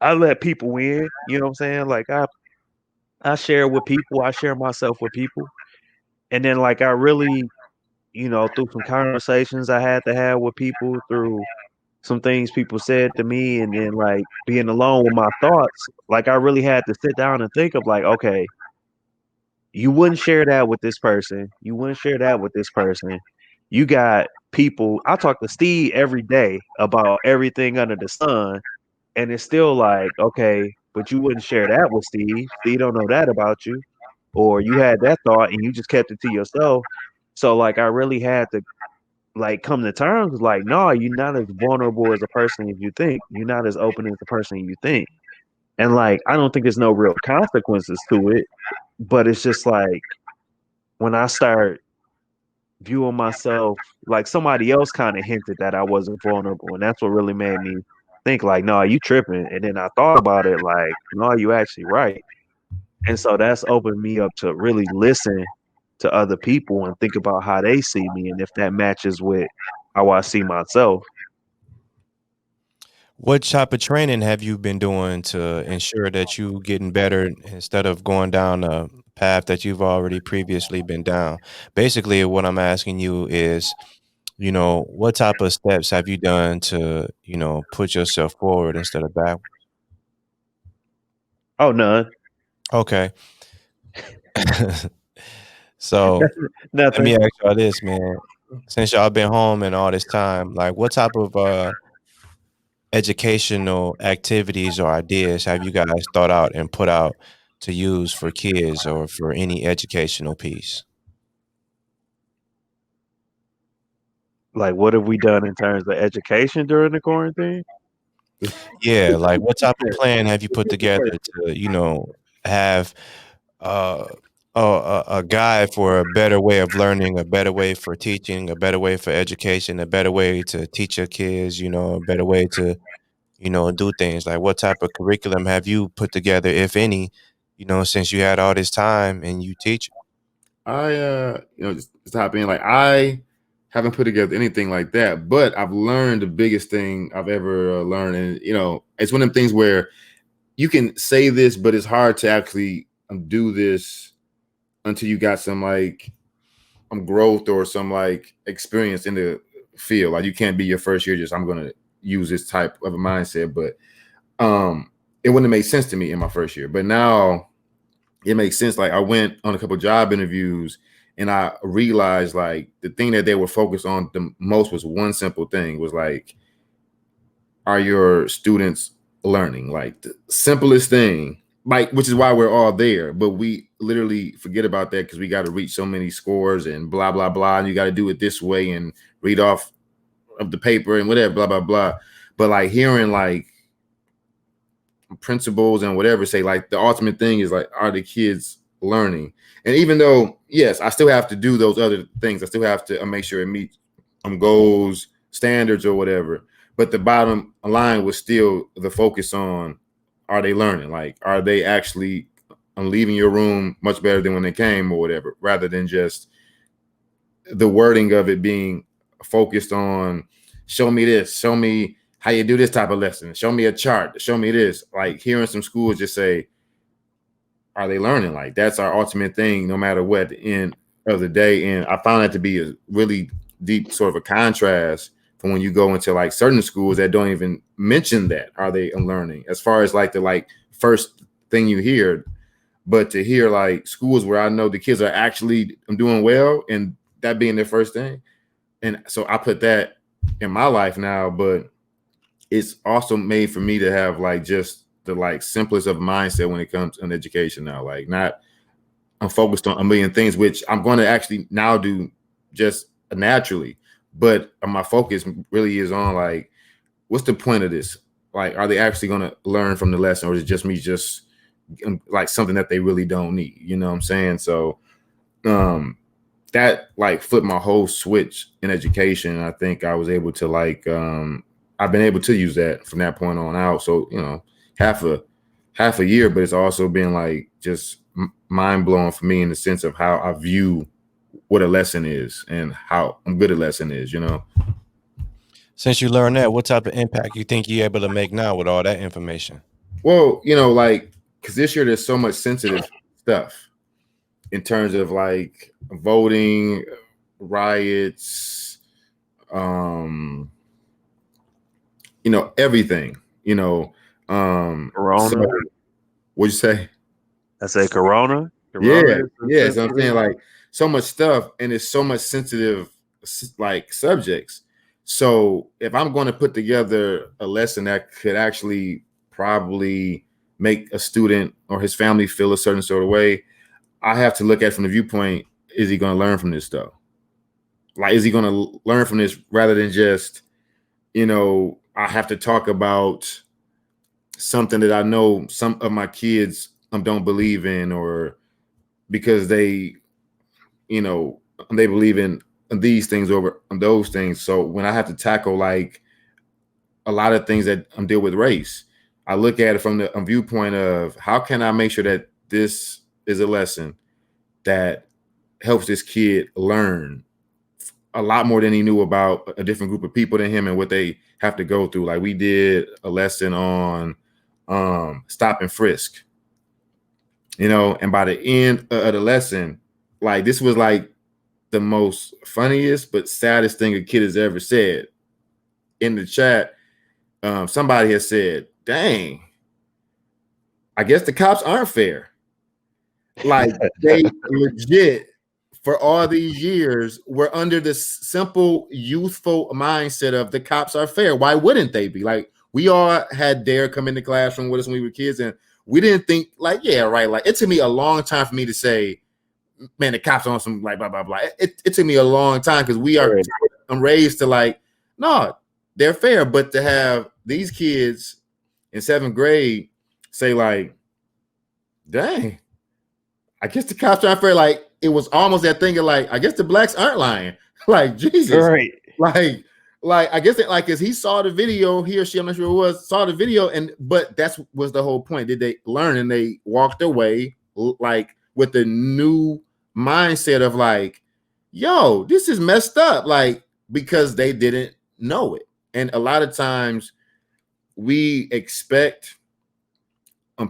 I let people in. You know what I'm saying? Like I share with people. I share myself with people. And then like I really, through some conversations I had to have with people, through some things people said to me, and then like being alone with my thoughts, like I really had to sit down and think of like, okay, you wouldn't share that with this person. You wouldn't share that with this person. You got people. I talk to Steve every day about everything under the sun, and it's still like, okay, but you wouldn't share that with Steve. Steve don't know that about you, or you had that thought and you just kept it to yourself. So like, I really had to like come to terms with like, no, you're not as vulnerable as a person as you think. You're not as open as the person you think. And like, I don't think there's no real consequences to it, but it's just like when I start viewing myself like somebody else kind of hinted that I wasn't vulnerable, and that's what really made me think like, no, you tripping. And then I thought about it like, no, you actually right. And so that's opened me up to really listen to other people and think about how they see me and if that matches with how I see myself. What type of training have you been doing to ensure that you getting better instead of going down a path that you've already previously been down? Basically, what I'm asking you is, what type of steps have you done to, put yourself forward instead of back? Oh, none. Okay. So let me Nothing. ask y'all this, man. Since y'all been home and all this time, like what type of educational activities or ideas have you guys thought out and put out to use for kids or for any educational piece? Like, what have we done in terms of education during the quarantine? Yeah, like what type of plan have you put together to, have uh a guide for a better way of learning, a better way for teaching, a better way for education, a better way to teach your kids, a better way to, do things? Like, what type of curriculum have you put together, if any, since you had all this time and you teach? I just hop in. Like, I haven't put together anything like that, but I've learned the biggest thing I've ever learned, and it's one of them things where you can say this, but it's hard to actually do this until you got some like growth or some like experience in the field. Like, you can't be your first year just, I'm gonna use this type of a mindset. But it wouldn't have made sense to me in my first year, but now it makes sense. Like, I went on a couple of job interviews and I realized like the thing that they were focused on the most was one simple thing, was like, are your students learning? Like, the simplest thing, like, which is why we're all there, but we literally forget about that because we got to reach so many scores and blah blah blah, and you got to do it this way and read off of the paper and whatever, blah blah blah. But like, hearing like principals and whatever say like the ultimate thing is like, are the kids learning? And even though, yes, I still have to do those other things, I still have to make sure it meets goals, standards, or whatever. But the bottom line was still the focus on, are they learning? Like, are they actually leaving your room much better than when they came or whatever, rather than just the wording of it being focused on, show me this, show me how you do this type of lesson, show me a chart, show me this. Like, hearing some schools just say, are they learning? Like, that's our ultimate thing, no matter what, at the end of the day. And I found that to be a really deep sort of a contrast from when you go into like certain schools that don't even mention that, are they learning, as far as like the like first thing you hear. But to hear like schools where I know the kids are actually doing well, and that being their first thing. And so I put that in my life now, but it's also made for me to have like just the like simplest of mindset when it comes to education now. Like, not, I'm focused on a million things, which I'm going to actually now do just naturally. But my focus really is on like, what's the point of this? Like, are they actually going to learn from the lesson, or is it just me just like something that they really don't need? You know what I'm saying? So that like flipped my whole switch in education. I think I was able to like, I've been able to use that from that point on out. So, half a year, but it's also been like just mind blowing for me in the sense of how I view what a lesson is and how good a lesson is, Since you learned that, what type of impact you think you're able to make now with all that information? Well, like, because this year there's so much sensitive stuff in terms of like voting, riots, everything, Corona. So, what'd you say? I say Corona. Yeah. So I'm saying like so much stuff, and it's so much sensitive like subjects. So if I'm going to put together a lesson that could actually probably make a student or his family feel a certain sort of way, I have to look at it from the viewpoint, is he going to learn from this stuff? Like, is he going to learn from this, rather than just, I have to talk about something that I know some of my kids don't believe in, or because they believe in these things over those things. So when I have to tackle like a lot of things that deal with race, I look at it from the viewpoint of, how can I make sure that this is a lesson that helps this kid learn a lot more than he knew about a different group of people than him and what they have to go through. Like, we did a lesson on stop and frisk, and by the end of the lesson, like, this was like the most funniest but saddest thing a kid has ever said. In the chat, somebody has said, dang, I guess the cops aren't fair. Like, they legit, for all these years, were under this simple youthful mindset of the cops are fair. Why wouldn't they be? Like, we all had Dare come in the classroom with us when we were kids, and we didn't think like, yeah, right. Like, it took me a long time for me to say, man, the cops are on some like blah blah blah. It took me a long time, because I'm raised to like, no, they're fair. But to have these kids in 7th grade say like, dang, I guess the cops trying to figure like it was almost that thing of like I guess the blacks aren't lying. Like Jesus, Right. like I guess it, like as he saw the video, he or she, I'm not sure who it was, saw the video, and but that's was the whole point. Did they learn and they walked away like with the new mindset of like, yo, this is messed up, like because they didn't know it. And a lot of times we expect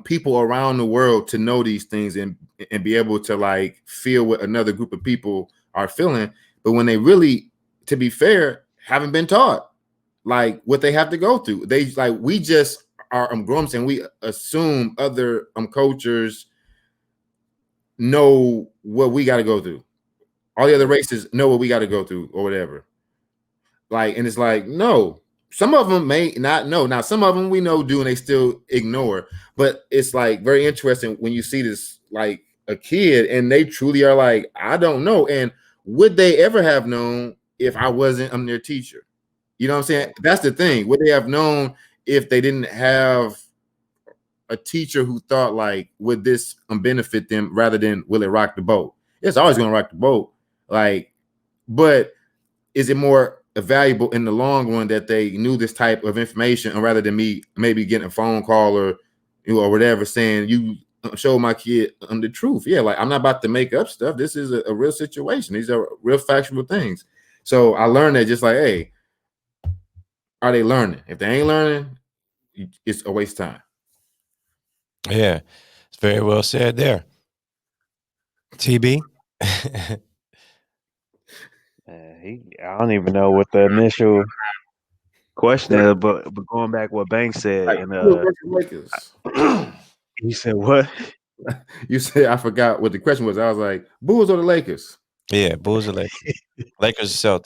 people around the world to know these things and be able to like feel what another group of people are feeling, but when they really, to be fair, haven't been taught like what they have to go through. They like we just are growing and we assume other cultures know what we got to go through. All the other races know what we got to go through or whatever. Like, and it's like, no, some of them may not know. Now, some of them we know do, and they still ignore. But it's like very interesting when you see this, like a kid, and they truly are like, I don't know. And would they ever have known if I wasn't their teacher? You know what I'm saying? That's the thing. Would they have known if they didn't have a teacher who thought like, would this benefit them rather than will it rock the boat? It's always going to rock the boat. Like, but is it more valuable in the long run that they knew this type of information, or rather than me maybe getting a phone call or or whatever saying you show my kid the truth? Yeah, like I'm not about to make up stuff. This is a real situation. These are real factual things. So I learned that just like, hey, are they learning? If they ain't learning, it's a waste of time. Yeah, it's very well said there. TB. I don't even know what the initial question is, but going back what Banks said, Like, and Lakers. he said what? You said I forgot what the question was. I was like, Bulls or the Lakers? Yeah, Bulls or Lakers. Lakers or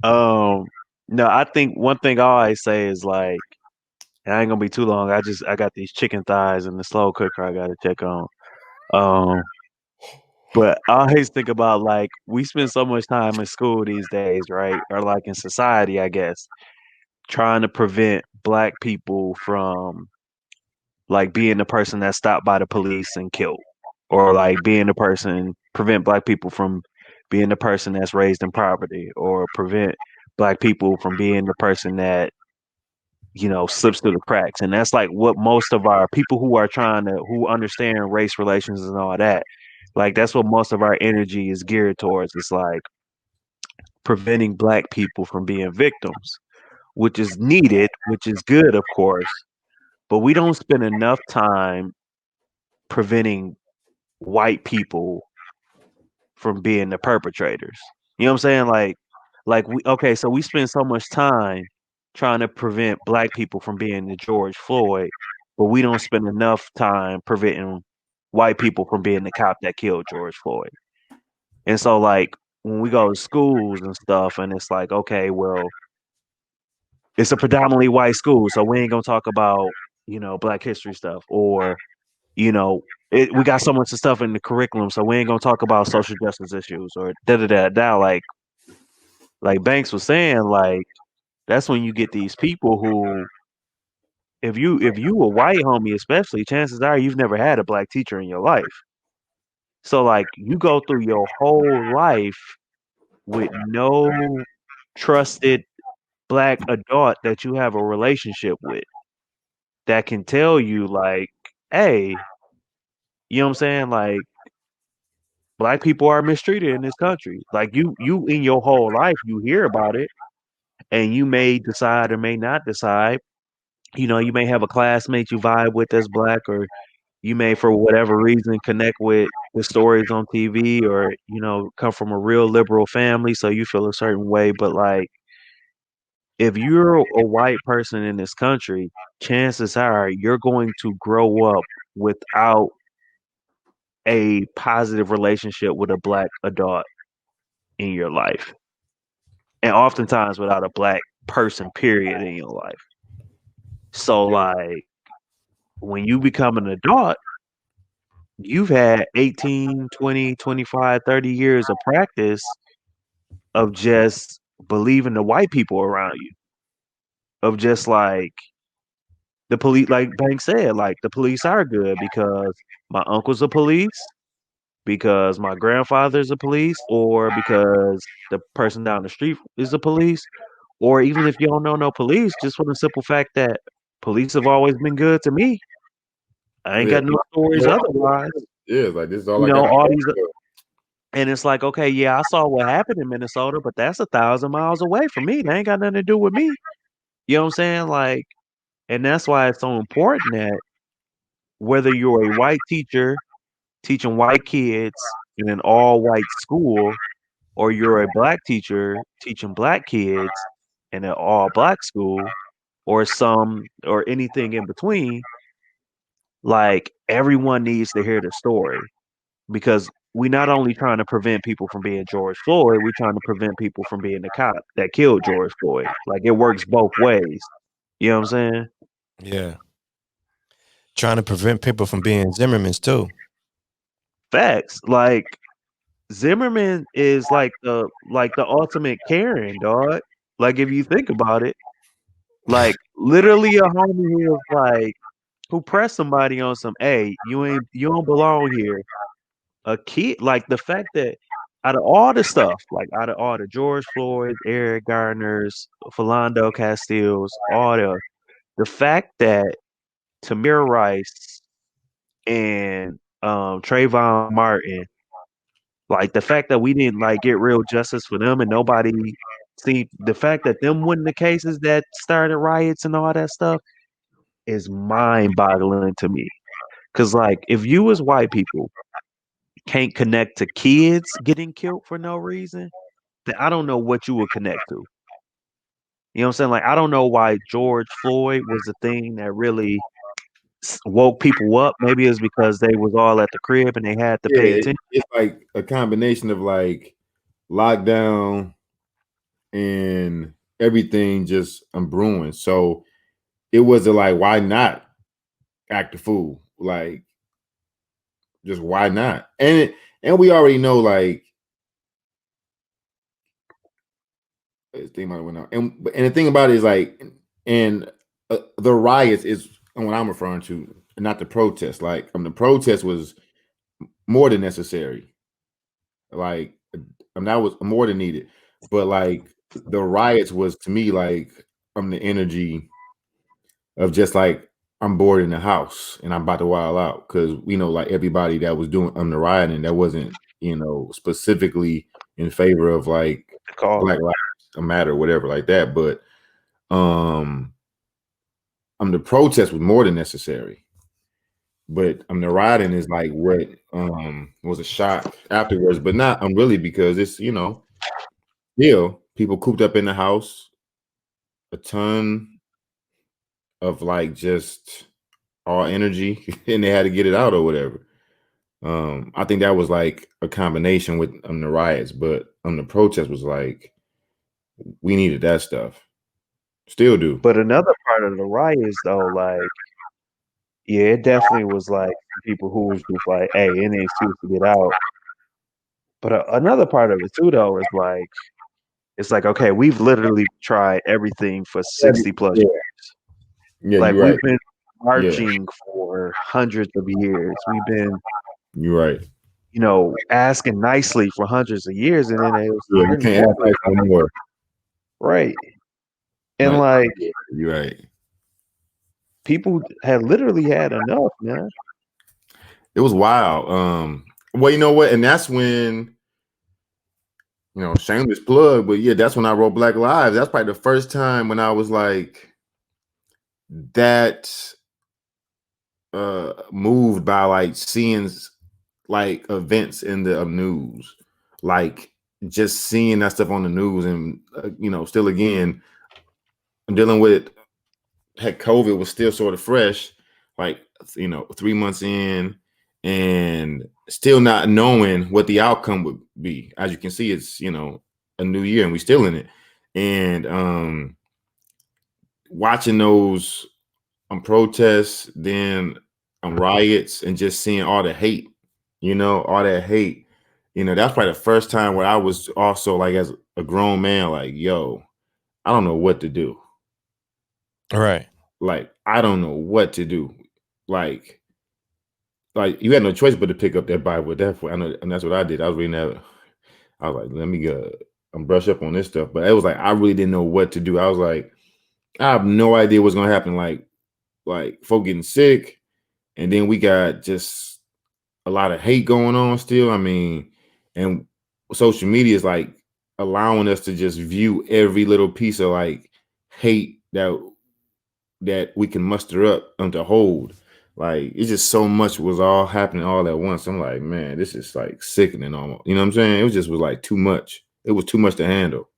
Celtics. No, I think one thing I always say is like, and I ain't gonna be too long. I got these chicken thighs and the slow cooker I gotta check on. Um, but I always think about like we spend so much time in school these days, right? Or like in society, I guess, trying to prevent black people from like being the person that's stopped by the police and killed, or like being the person prevent black people from being the person that's raised in poverty, or prevent black people from being the person that slips through the cracks. And that's like what most of our people who are trying to who understand race relations and all that, like that's what most of our energy is geared towards. It's like preventing black people from being victims, which is needed, which is good, of course, but we don't spend enough time preventing white people from being the perpetrators. You know what I'm saying? Like we okay, so we spend so much time trying to prevent black people from being the George Floyd, but we don't spend enough time preventing white people from being the cop that killed George Floyd. And so like when we go to schools and stuff and it's like, okay, well, it's a predominantly white school, so we ain't gonna talk about, black history stuff, or we got so much of stuff in the curriculum, so we ain't gonna talk about social justice issues or da da da da. Like Banks was saying, like that's when you get these people who, if you a white homie, especially, chances are you've never had a black teacher in your life. So like you go through your whole life with no trusted black adult that you have a relationship with that can tell you like, hey, you know what I'm saying? Like black people are mistreated in this country. Like you in your whole life you hear about it and you may decide or may not decide. You may have a classmate you vibe with that's black, or you may for whatever reason connect with the stories on TV, or come from a real liberal family so you feel a certain way. But like if you're a white person in this country, chances are you're going to grow up without a positive relationship with a black adult in your life, and oftentimes without a black person period in your life. So like when you become an adult, you've had 18, 20, 25, 30 years of practice of just believing the white people around you, of just like the police, like Bank said, like the police are good because my uncle's a police, because my grandfather's a police, or because the person down the street is a police, or even if you don't know no police, just for the simple fact that police have always been good to me. I ain't Yeah, got no stories otherwise. yeah, like this is all You I got know, to all go these, for. and it's like, okay, yeah, I saw what happened in Minnesota, but that's 1,000 miles away from me. They ain't got nothing to do with me. You know what I'm saying? Like, and that's why it's so important that whether you're a white teacher teaching white kids in an all white school, or you're a black teacher teaching black kids in an all black school, or some or anything in between, like everyone needs to hear the story, because we not only trying to prevent people from being George Floyd, we're trying to prevent people from being the cop that killed George Floyd. Like it works both ways. You know what I'm saying? Yeah. Trying to prevent people from being Zimmermans too. Facts. Like Zimmerman is like the ultimate Karen, dog. Like if you think about it, like literally a homie who was like who pressed somebody on some, hey, you don't belong here. A kid, like the fact that out of all the stuff, like out of all the George Floyd, Eric Garner's, Philando Castiles, all the fact that Tamir Rice and Trayvon Martin, like the fact that we didn't like get real justice for them, and nobody see the fact that them wasn't the cases that started riots and all that stuff is mind boggling to me. Cause like if you as white people can't connect to kids getting killed for no reason, then I don't know what you would connect to. You know what I'm saying? Like I don't know why George Floyd was the thing that really woke people up. Maybe it's because they was all at the crib and they had to pay Yeah, attention. it's like a combination of like lockdown and everything just brewing. So it was like, why not act a fool? Like, just why not? And we already know like this thing might have went out. And the thing about it is like, and the riots is what I'm referring to, not the protest. Like, the protest was more than necessary. Like, that was more than needed. But like the riots was to me like the energy of just like I'm bored in the house and I'm about to wild out, because we know like everybody that was doing the rioting that wasn't specifically in favor of like Black Lives Matter, whatever like that. But the protest was more than necessary. But the rioting is like what was a shock afterwards, but not really, because it's people cooped up in the house, a ton of like just all energy, and they had to get it out or whatever. I think that was like a combination with the riots, but the protest was like we needed that stuff. Still do. But another part of the riots though, like, yeah, it definitely was like people who was just like, hey, any excuse to get out. But another part of it too though is like, it's like, okay, we've literally tried everything for 60 plus Yeah, years. yeah, Like you're we've right. been Yeah, marching for hundreds of years. We've been, you're right. asking nicely for hundreds of years, and then it was Yeah, you certain can't ask point, nice no more. right? And Like, like you're right. people had literally had enough, man. It was wild. Well, you know what? And that's when, shameless plug, but yeah, that's when I wrote Black Lives. That's probably the first time when I was like that moved by like seeing like events in the news, like just seeing that stuff on the news. And still again, I'm dealing with heck, COVID was still sort of fresh, like 3 months in, and still not knowing what the outcome would be. As you can see, it's a new year and we still in it. And watching those protests, then riots, and just seeing all the hate, all that hate, that's probably the first time where I was also like, as a grown man, like, yo, I don't know what to do. Right. like I don't know what to do. Like you had no choice but to pick up that Bible at that point. I know, and that's what I did. I was reading that. I was like, let me go brush up on this stuff. But it was like I really didn't know what to do. I was like, I have no idea what's gonna happen. Like folk getting sick, and then we got just a lot of hate going on still. I mean, and social media is like allowing us to just view every little piece of like hate that we can muster up and to hold. Like it's just so much was all happening all at once. I'm like, man, this is like sickening almost. You know what I'm saying? It was like too much. It was too much to handle.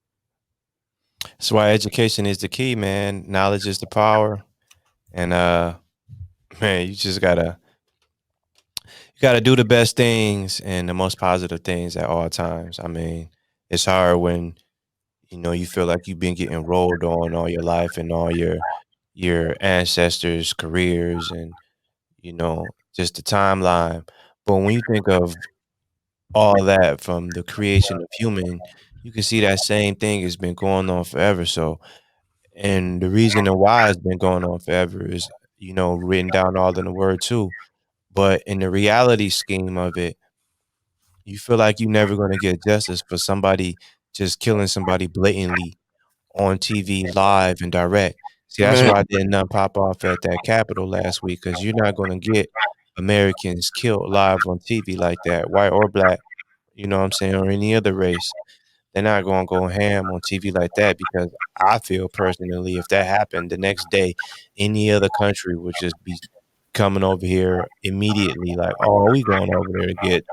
That's why education is the key, man. Knowledge is the power. And man, you gotta do the best things and the most positive things at all times. I mean, it's hard when you feel like you've been getting rolled on all your life and all your ancestors' careers and just the timeline. But when you think of all that from the creation of human, you can see that same thing has been going on forever. So, and the reason and why it's been going on forever is written down all in the word too. But in the reality scheme of it, you feel like you're never going to get justice for somebody just killing somebody blatantly on TV live and direct. See, that's Man, why I did not pop off at that Capitol last week because you're not going to get Americans killed live on TV like that, white or black, you know what I'm saying, or any other race. They're not going to go ham on TV like that because I feel personally if that happened the next day, any other country would just be coming over here immediately like, "Oh, we going over there to get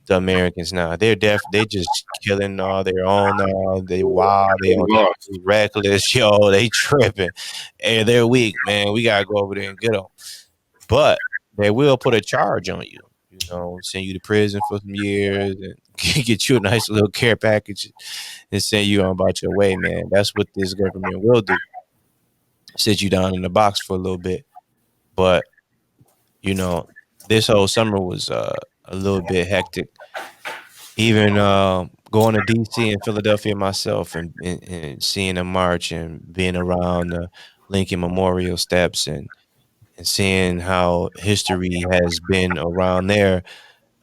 the Americans now." They just killing all their own now. They wild, they we on lost. TV reckless, yo, they tripping. And they're weak, man. We got to go over there and get them. But they will put a charge on you. Send you to prison for some years and get you a nice little care package and send you on about your way, man. That's what this government will do. Sit you down in the box for a little bit. But, you know, this whole summer was a little bit hectic. Even going to DC and Philadelphia myself and seeing a march and being around the Lincoln Memorial steps and seeing how history has been around there.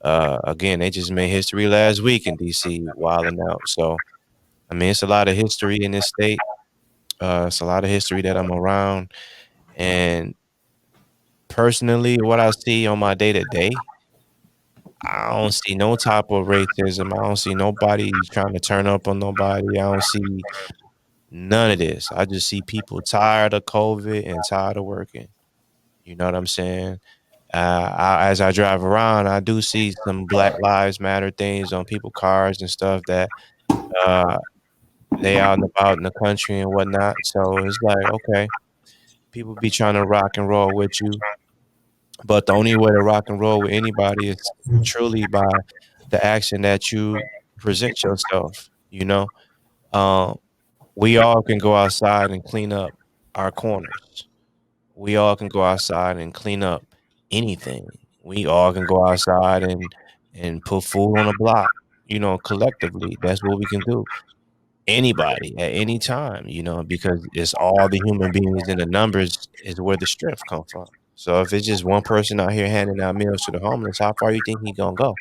Again, they just made history last week in DC, wilding out. So, I mean, it's a lot of history in this state. It's a lot of history that I'm around. And personally, what I see on my day to day, I don't see no type of racism. I don't see nobody trying to turn up on nobody. I don't see none of this. I just see people tired of COVID and tired of working. You know what I'm saying? As I drive around, I do see some Black Lives Matter things on people cars and stuff that uh, they out and about in the country and whatnot. So it's like, okay, people be trying to rock and roll with you, but the only way to rock and roll with anybody is truly by the action that you present yourself. Um, we all can go outside and clean up our corners. We all can go outside and clean up anything. We all can go outside and put food on a block. Collectively, that's what we can do. Anybody at any time, because it's all the human beings and the numbers is where the strength come from. So if it's just one person out here handing out meals to the homeless, how far you think he gonna go?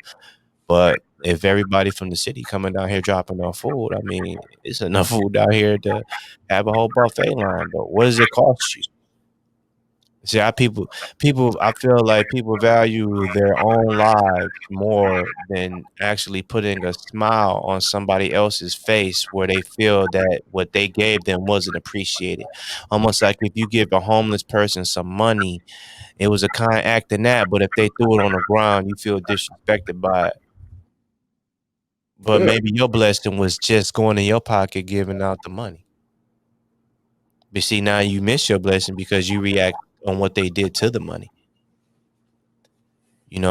But if everybody from the city coming down here dropping off food, I mean, it's enough food out here to have a whole buffet line. But what does it cost you? See, I feel like people value their own lives more than actually putting a smile on somebody else's face where they feel that what they gave them wasn't appreciated. Almost like if you give a homeless person some money, it was a kind act in that, but if they threw it on the ground, you feel disrespected by it. But Yeah. maybe your blessing was just going in your pocket giving out the money. But see, now you miss your blessing because you react on what they did to the money.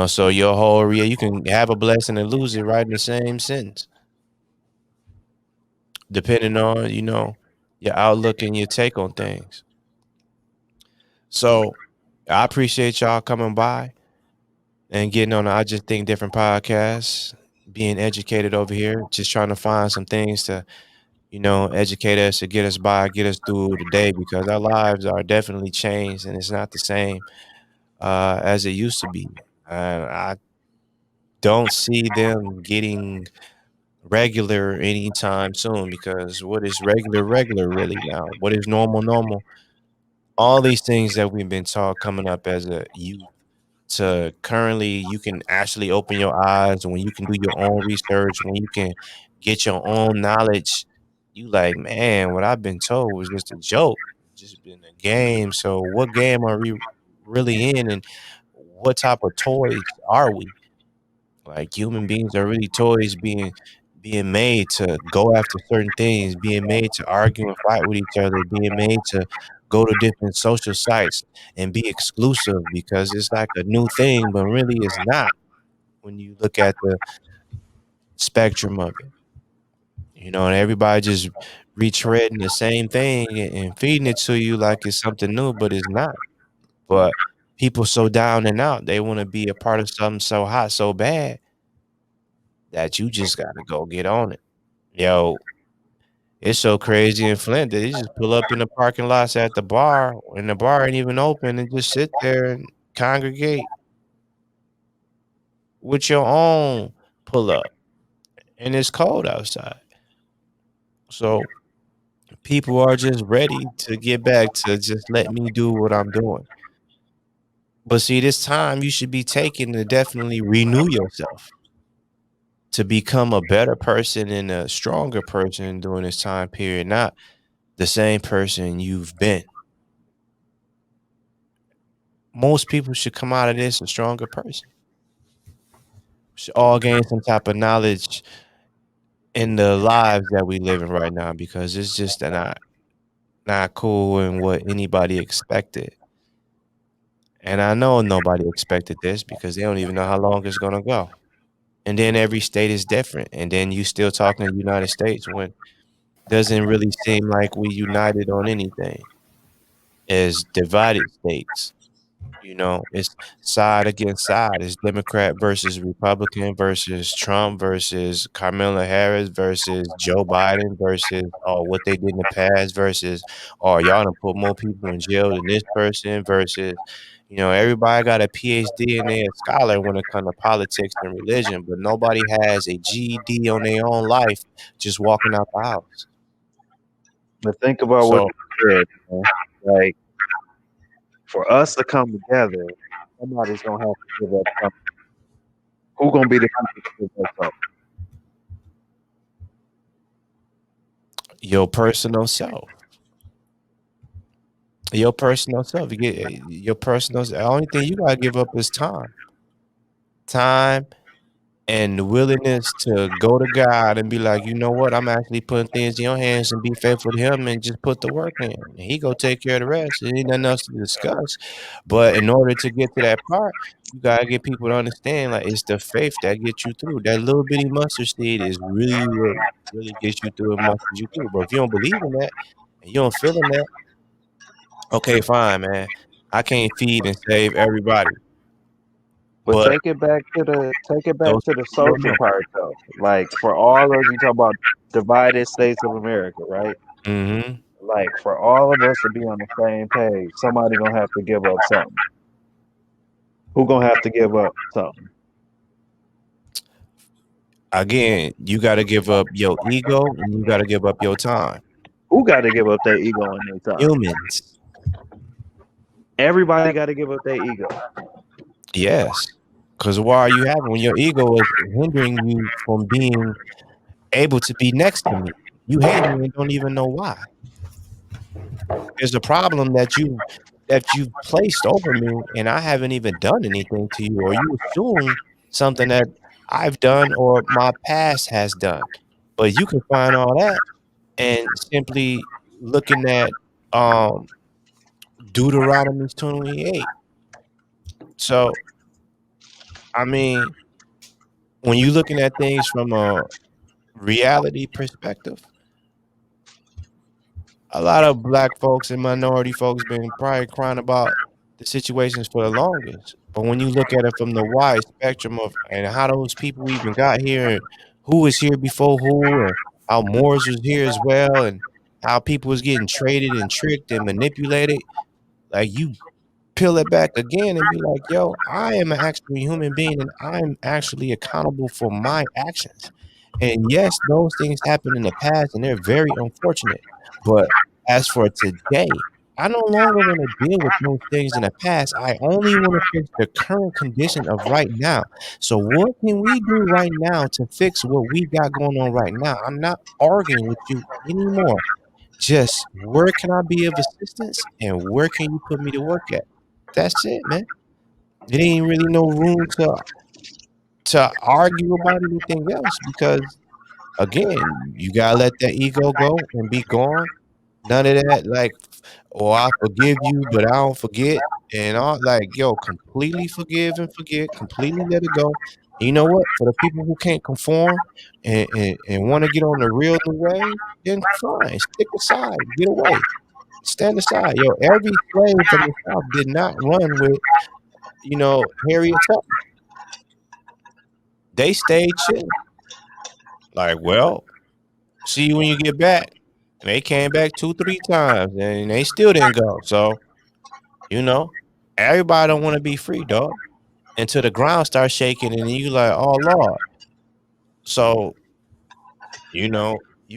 So your whole you can have a blessing and lose it right in the same sentence, depending on, your outlook and your take on things. So I appreciate y'all coming by and getting on the I Just Think Different podcast, being educated over here, just trying to find some things to, educate us to get us by, get us through the day because our lives are definitely changed and it's not the same as it used to be. And I don't see them getting regular anytime soon because what is regular really now? What is normal? All these things that we've been taught coming up as a youth to currently you can actually open your eyes when you can do your own research, when you can get your own knowledge, you like, man, what I've been told was just a joke, just been a game. So what game are we really in and what type of toys are we? Like human beings are really toys being made to go after certain things, being made to argue and fight with each other, being made to go to different social sites and be exclusive because it's like a new thing, but really it's not when you look at the spectrum of it. And everybody just retreading the same thing and feeding it to you like it's something new, but it's not. But people so down and out, they want to be a part of something so hot, so bad that you just gotta go get on it. Yo, it's so crazy in Flint that they just pull up in the parking lots at the bar and the bar ain't even open and just sit there and congregate with your own pull up. And it's cold outside. So people are just ready to get back to just let me do what I'm doing. But see, this time you should be taking to definitely renew yourself to become a better person and a stronger person during this time period, not the same person you've been. Most people should come out of this a stronger person. Should all gain some type of knowledge in the lives that we live in right now because it's just not cool and what anybody expected. And I know nobody expected this because they don't even know how long it's gonna go. And then every state is different. And then you still talking the United States when doesn't really seem like we united on anything as divided states. It's side against side. It's Democrat versus Republican versus Trump versus Kamala Harris versus Joe Biden versus what they did in the past versus y'all done put more people in jail than this person versus everybody got a PhD and they a scholar when it comes to politics and religion, but nobody has a GED on their own life just walking out the house. But think about what So you said, man. Like, for us to come together, somebody's gonna have to give up something. Who gonna be the people to give up something? your personal self. Your personal self. You get your personal. The only thing you gotta give up is time. Time and the willingness to go to God and be like, you know what? I'm actually putting things in your hands and be faithful to Him and just put the work in. And He go take care of the rest. There ain't nothing else to discuss. But in order to get to that part, you gotta get people to understand like it's the faith that gets you through. That little bitty mustard seed is really what really gets you through and mustard you through. But if you don't believe in that and you don't feel in that, okay, fine, man. I can't feed and save everybody, But but take it back those to the people don't social know. part though. Like for all of you talk about divided states of America, right? Hmm. Like for all of us to be on the same page, somebody gonna have to give up something. Who gonna have to give up something? Again, you got to give up your ego and you got to give up your time. Who got to give up their ego and their time? Humans, Everybody got to give up their ego. yes. Because why are you having when your ego is hindering you from being able to be next to me? You hate me and don't even know why. There's a problem that you've placed over me, and I haven't even done anything to you, or you assume something that I've done or my past has done. But you can find all that and simply looking at um Deuteronomy 28. So, I mean, when you're looking at things from a reality perspective, a lot of black folks and minority folks been probably crying about the situations for the longest. But when you look at it from the wide spectrum of and how those people even got here and who was here before who and how Moors was here as well, and how people was getting traded and tricked and manipulated. Like you peel it back again and be like, yo, I am actually a human being and I'm actually accountable for my actions. And yes, those things happened in the past and they're very unfortunate. But as for today, I no longer want to deal with those things in the past. I only want to fix the current condition of right now. So, what can we do right now to fix what we got going on right now? I'm not arguing with you anymore. Just where can I be of assistance and where can you put me to work at? That's it, man. It ain't really no room to argue about anything else because again, you gotta let that ego go and be gone. None of that like, oh, I forgive you, but I don't forget. And all like, yo, completely forgive and forget, completely let it go. And you know what? For the people who can't conform and want to get on the real new way, then fine. Stick aside, get away. Stand aside. Yo, every slave from the South did not run with, Harriet Tubman. They stayed chilling. Like, well, see you when you get back. And they came back 2, 3 times and they still didn't go. So, you know, everybody don't want to be free, dog. Until the ground starts shaking and you like, oh Lord. So, you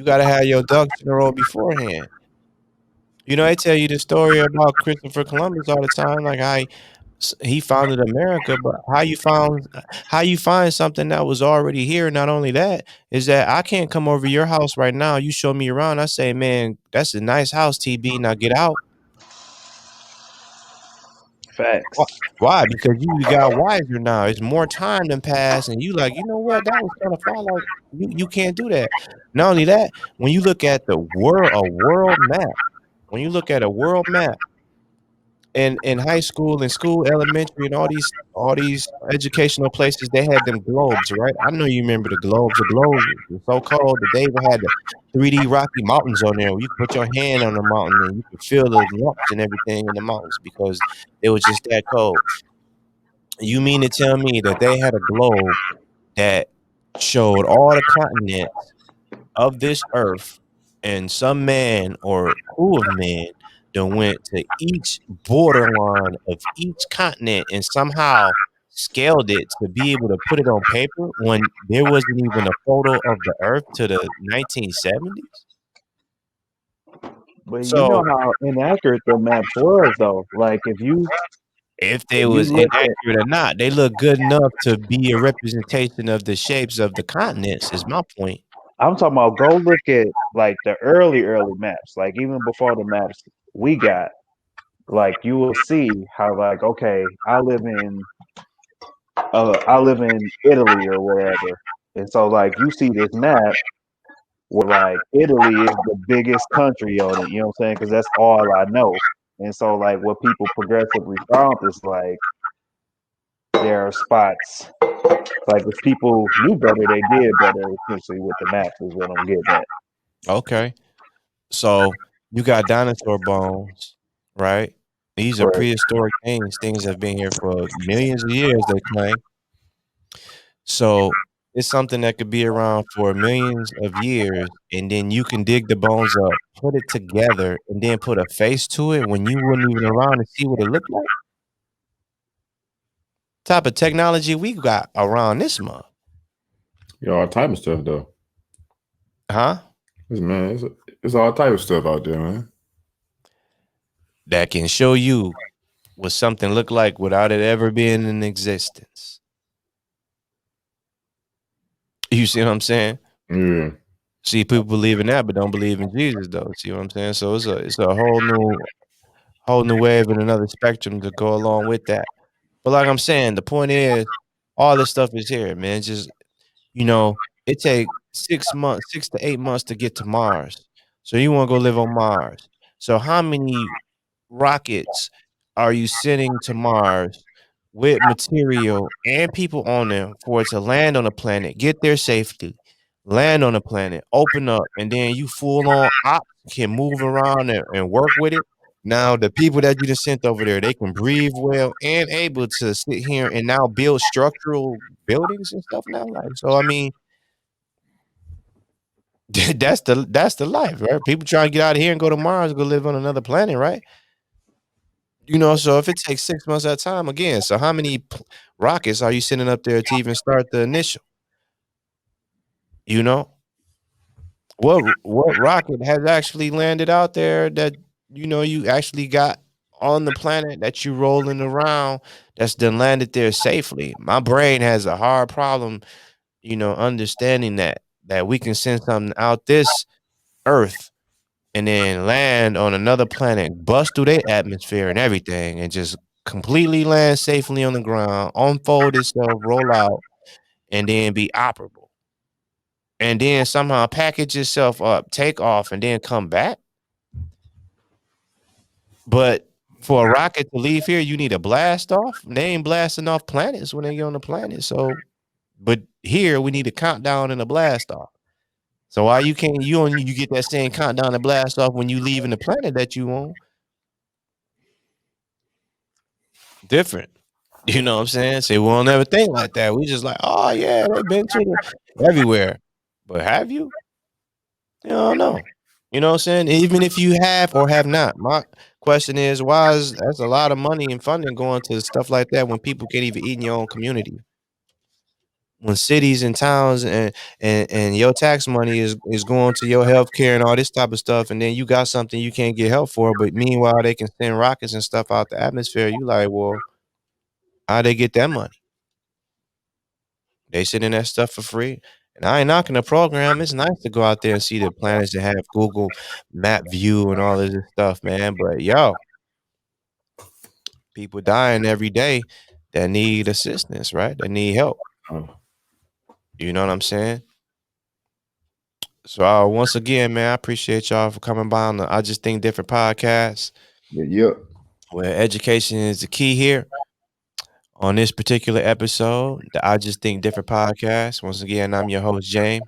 gotta have your ducks in a row beforehand. They tell you the story about Christopher Columbus all the time, like he founded America, but how you find something that was already here. Not only that, is that I can't come over your house right now. You show me around. I say, man, that's a nice house, TB. Now get out. Why? Facts. Why? Because you got wiser now. It's more time than passed, and you like, you know what? That was kind of fun. Like you can't do that. Not only that, when you look at when you look at a world map in high school and school, elementary, and all these educational places, they had them globes, right? I know you remember the globes. The globes were so cold that they even had the 3D Rocky Mountains on there where you could put your hand on the mountain and you could feel the lumps and everything in the mountains because it was just that cold. You mean to tell me that they had a globe that showed all the continents of this earth, and some man or crew of men that went to each borderline of each continent and somehow scaled it to be able to put it on paper when there wasn't even a photo of the earth to the 1970s? But you know So how inaccurate the maps was though. Like if they if you was look at inaccurate or not, they look good enough to be a representation of the shapes of the continents is my point. I'm talking about go look at like the early maps, like even before the maps we got, like you will see how like okay, I live in Italy or wherever. And so like you see this map where like Italy is the biggest country on it, you know what I'm saying? Because that's all I know. And so like what people progressively found is like there are spots like if people knew better, they did better essentially with the maps is what I'm getting at. Okay. So you got dinosaur bones, right? These are Right. prehistoric things. Things have been here for millions of years, they claim. So it's something that could be around for millions of years, and then you can dig the bones up, put it together, and then put a face to it when you weren't even around to see what it looked like. Type of technology we got around this month, Yeah, all type of stuff though. huh? It's all type of stuff out there, man. That can show you what something looked like without it ever being in existence. You see what I'm saying? Yeah. See, people believe in that, but don't believe in Jesus, though. See what I'm saying? So it's a whole new wave and another spectrum to go along with that. But like I'm saying, the point is, all this stuff is here, man. Just it take 6 months, 6 to 8 months to get to Mars. So you want to go live on Mars. So how many rockets are you sending to Mars with material and people on them for it to land on the planet, get there safely, land on the planet, open up, and then you full on ops can move around and work with it. Now the people that you just sent over there, they can breathe well and able to sit here and now build structural buildings and stuff now. Like so, I mean, That's the life, right? People trying to get out of here and go to Mars, go live on another planet, right? So if it takes 6 months at a time, again, so how many rockets are you sending up there to even start the initial? You know, what rocket has actually landed out there that you actually got on the planet that you rolling around that's done landed there safely? My brain has a hard problem, understanding that we can send something out this Earth and then land on another planet, bust through their atmosphere and everything, and just completely land safely on the ground, unfold itself, roll out, and then be operable. And then somehow package itself up, take off, and then come back. But for a rocket to leave here, you need a blast off. They ain't blasting off planets when they get on the planet. So, but here we need a countdown and a blast off. So why you can't you get that same countdown and blast off when you leaving the planet that you on? Different. You know what I'm saying? See, we don't ever think like that. We just like, oh yeah, they've been to everywhere. But have you? You don't know. You know what I'm saying? Even if you have or have not. My question is, why is that's a lot of money and funding going to stuff like that when people can't even eat in your own community? When cities and towns and your tax money is going to your health care and all this type of stuff, and then you got something you can't get help for, but meanwhile they can send rockets and stuff out the atmosphere. You like, well, how they get that money? They sending that stuff for free. And I ain't knocking the program. It's nice to go out there and see the planets that have Google Map View and all of this stuff, man. But yo, people dying every day that need assistance, right? That need help. Oh, You know what I'm saying? So once again, man, I appreciate y'all for coming by on the I Just Think Different podcast, yeah, yep. where education is the key here. On this particular episode, the I Just Think Different podcast. Once again, I'm your host, James.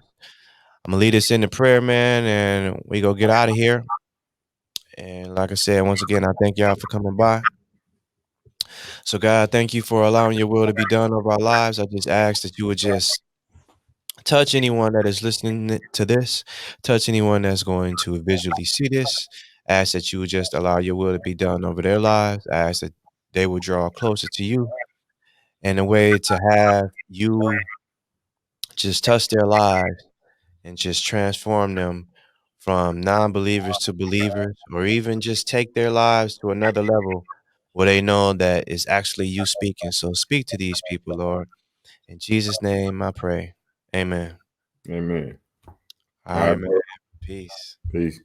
I'm gonna lead us in the prayer, man, and we go get out of here. And like I said, once again, I thank y'all for coming by. So, God, thank you for allowing your will to be done over our lives. I just ask that you would just touch anyone that is listening to this, touch anyone that's going to visually see this. Ask that you would just allow your will to be done over their lives. I ask that they would draw closer to you and a way to have you just touch their lives and just transform them from non-believers to believers, or even just take their lives to another level where they know that it's actually you speaking. So speak to these people, Lord. In Jesus' name I pray. Amen. Amen. All All right, right, man. bro. Peace. Peace.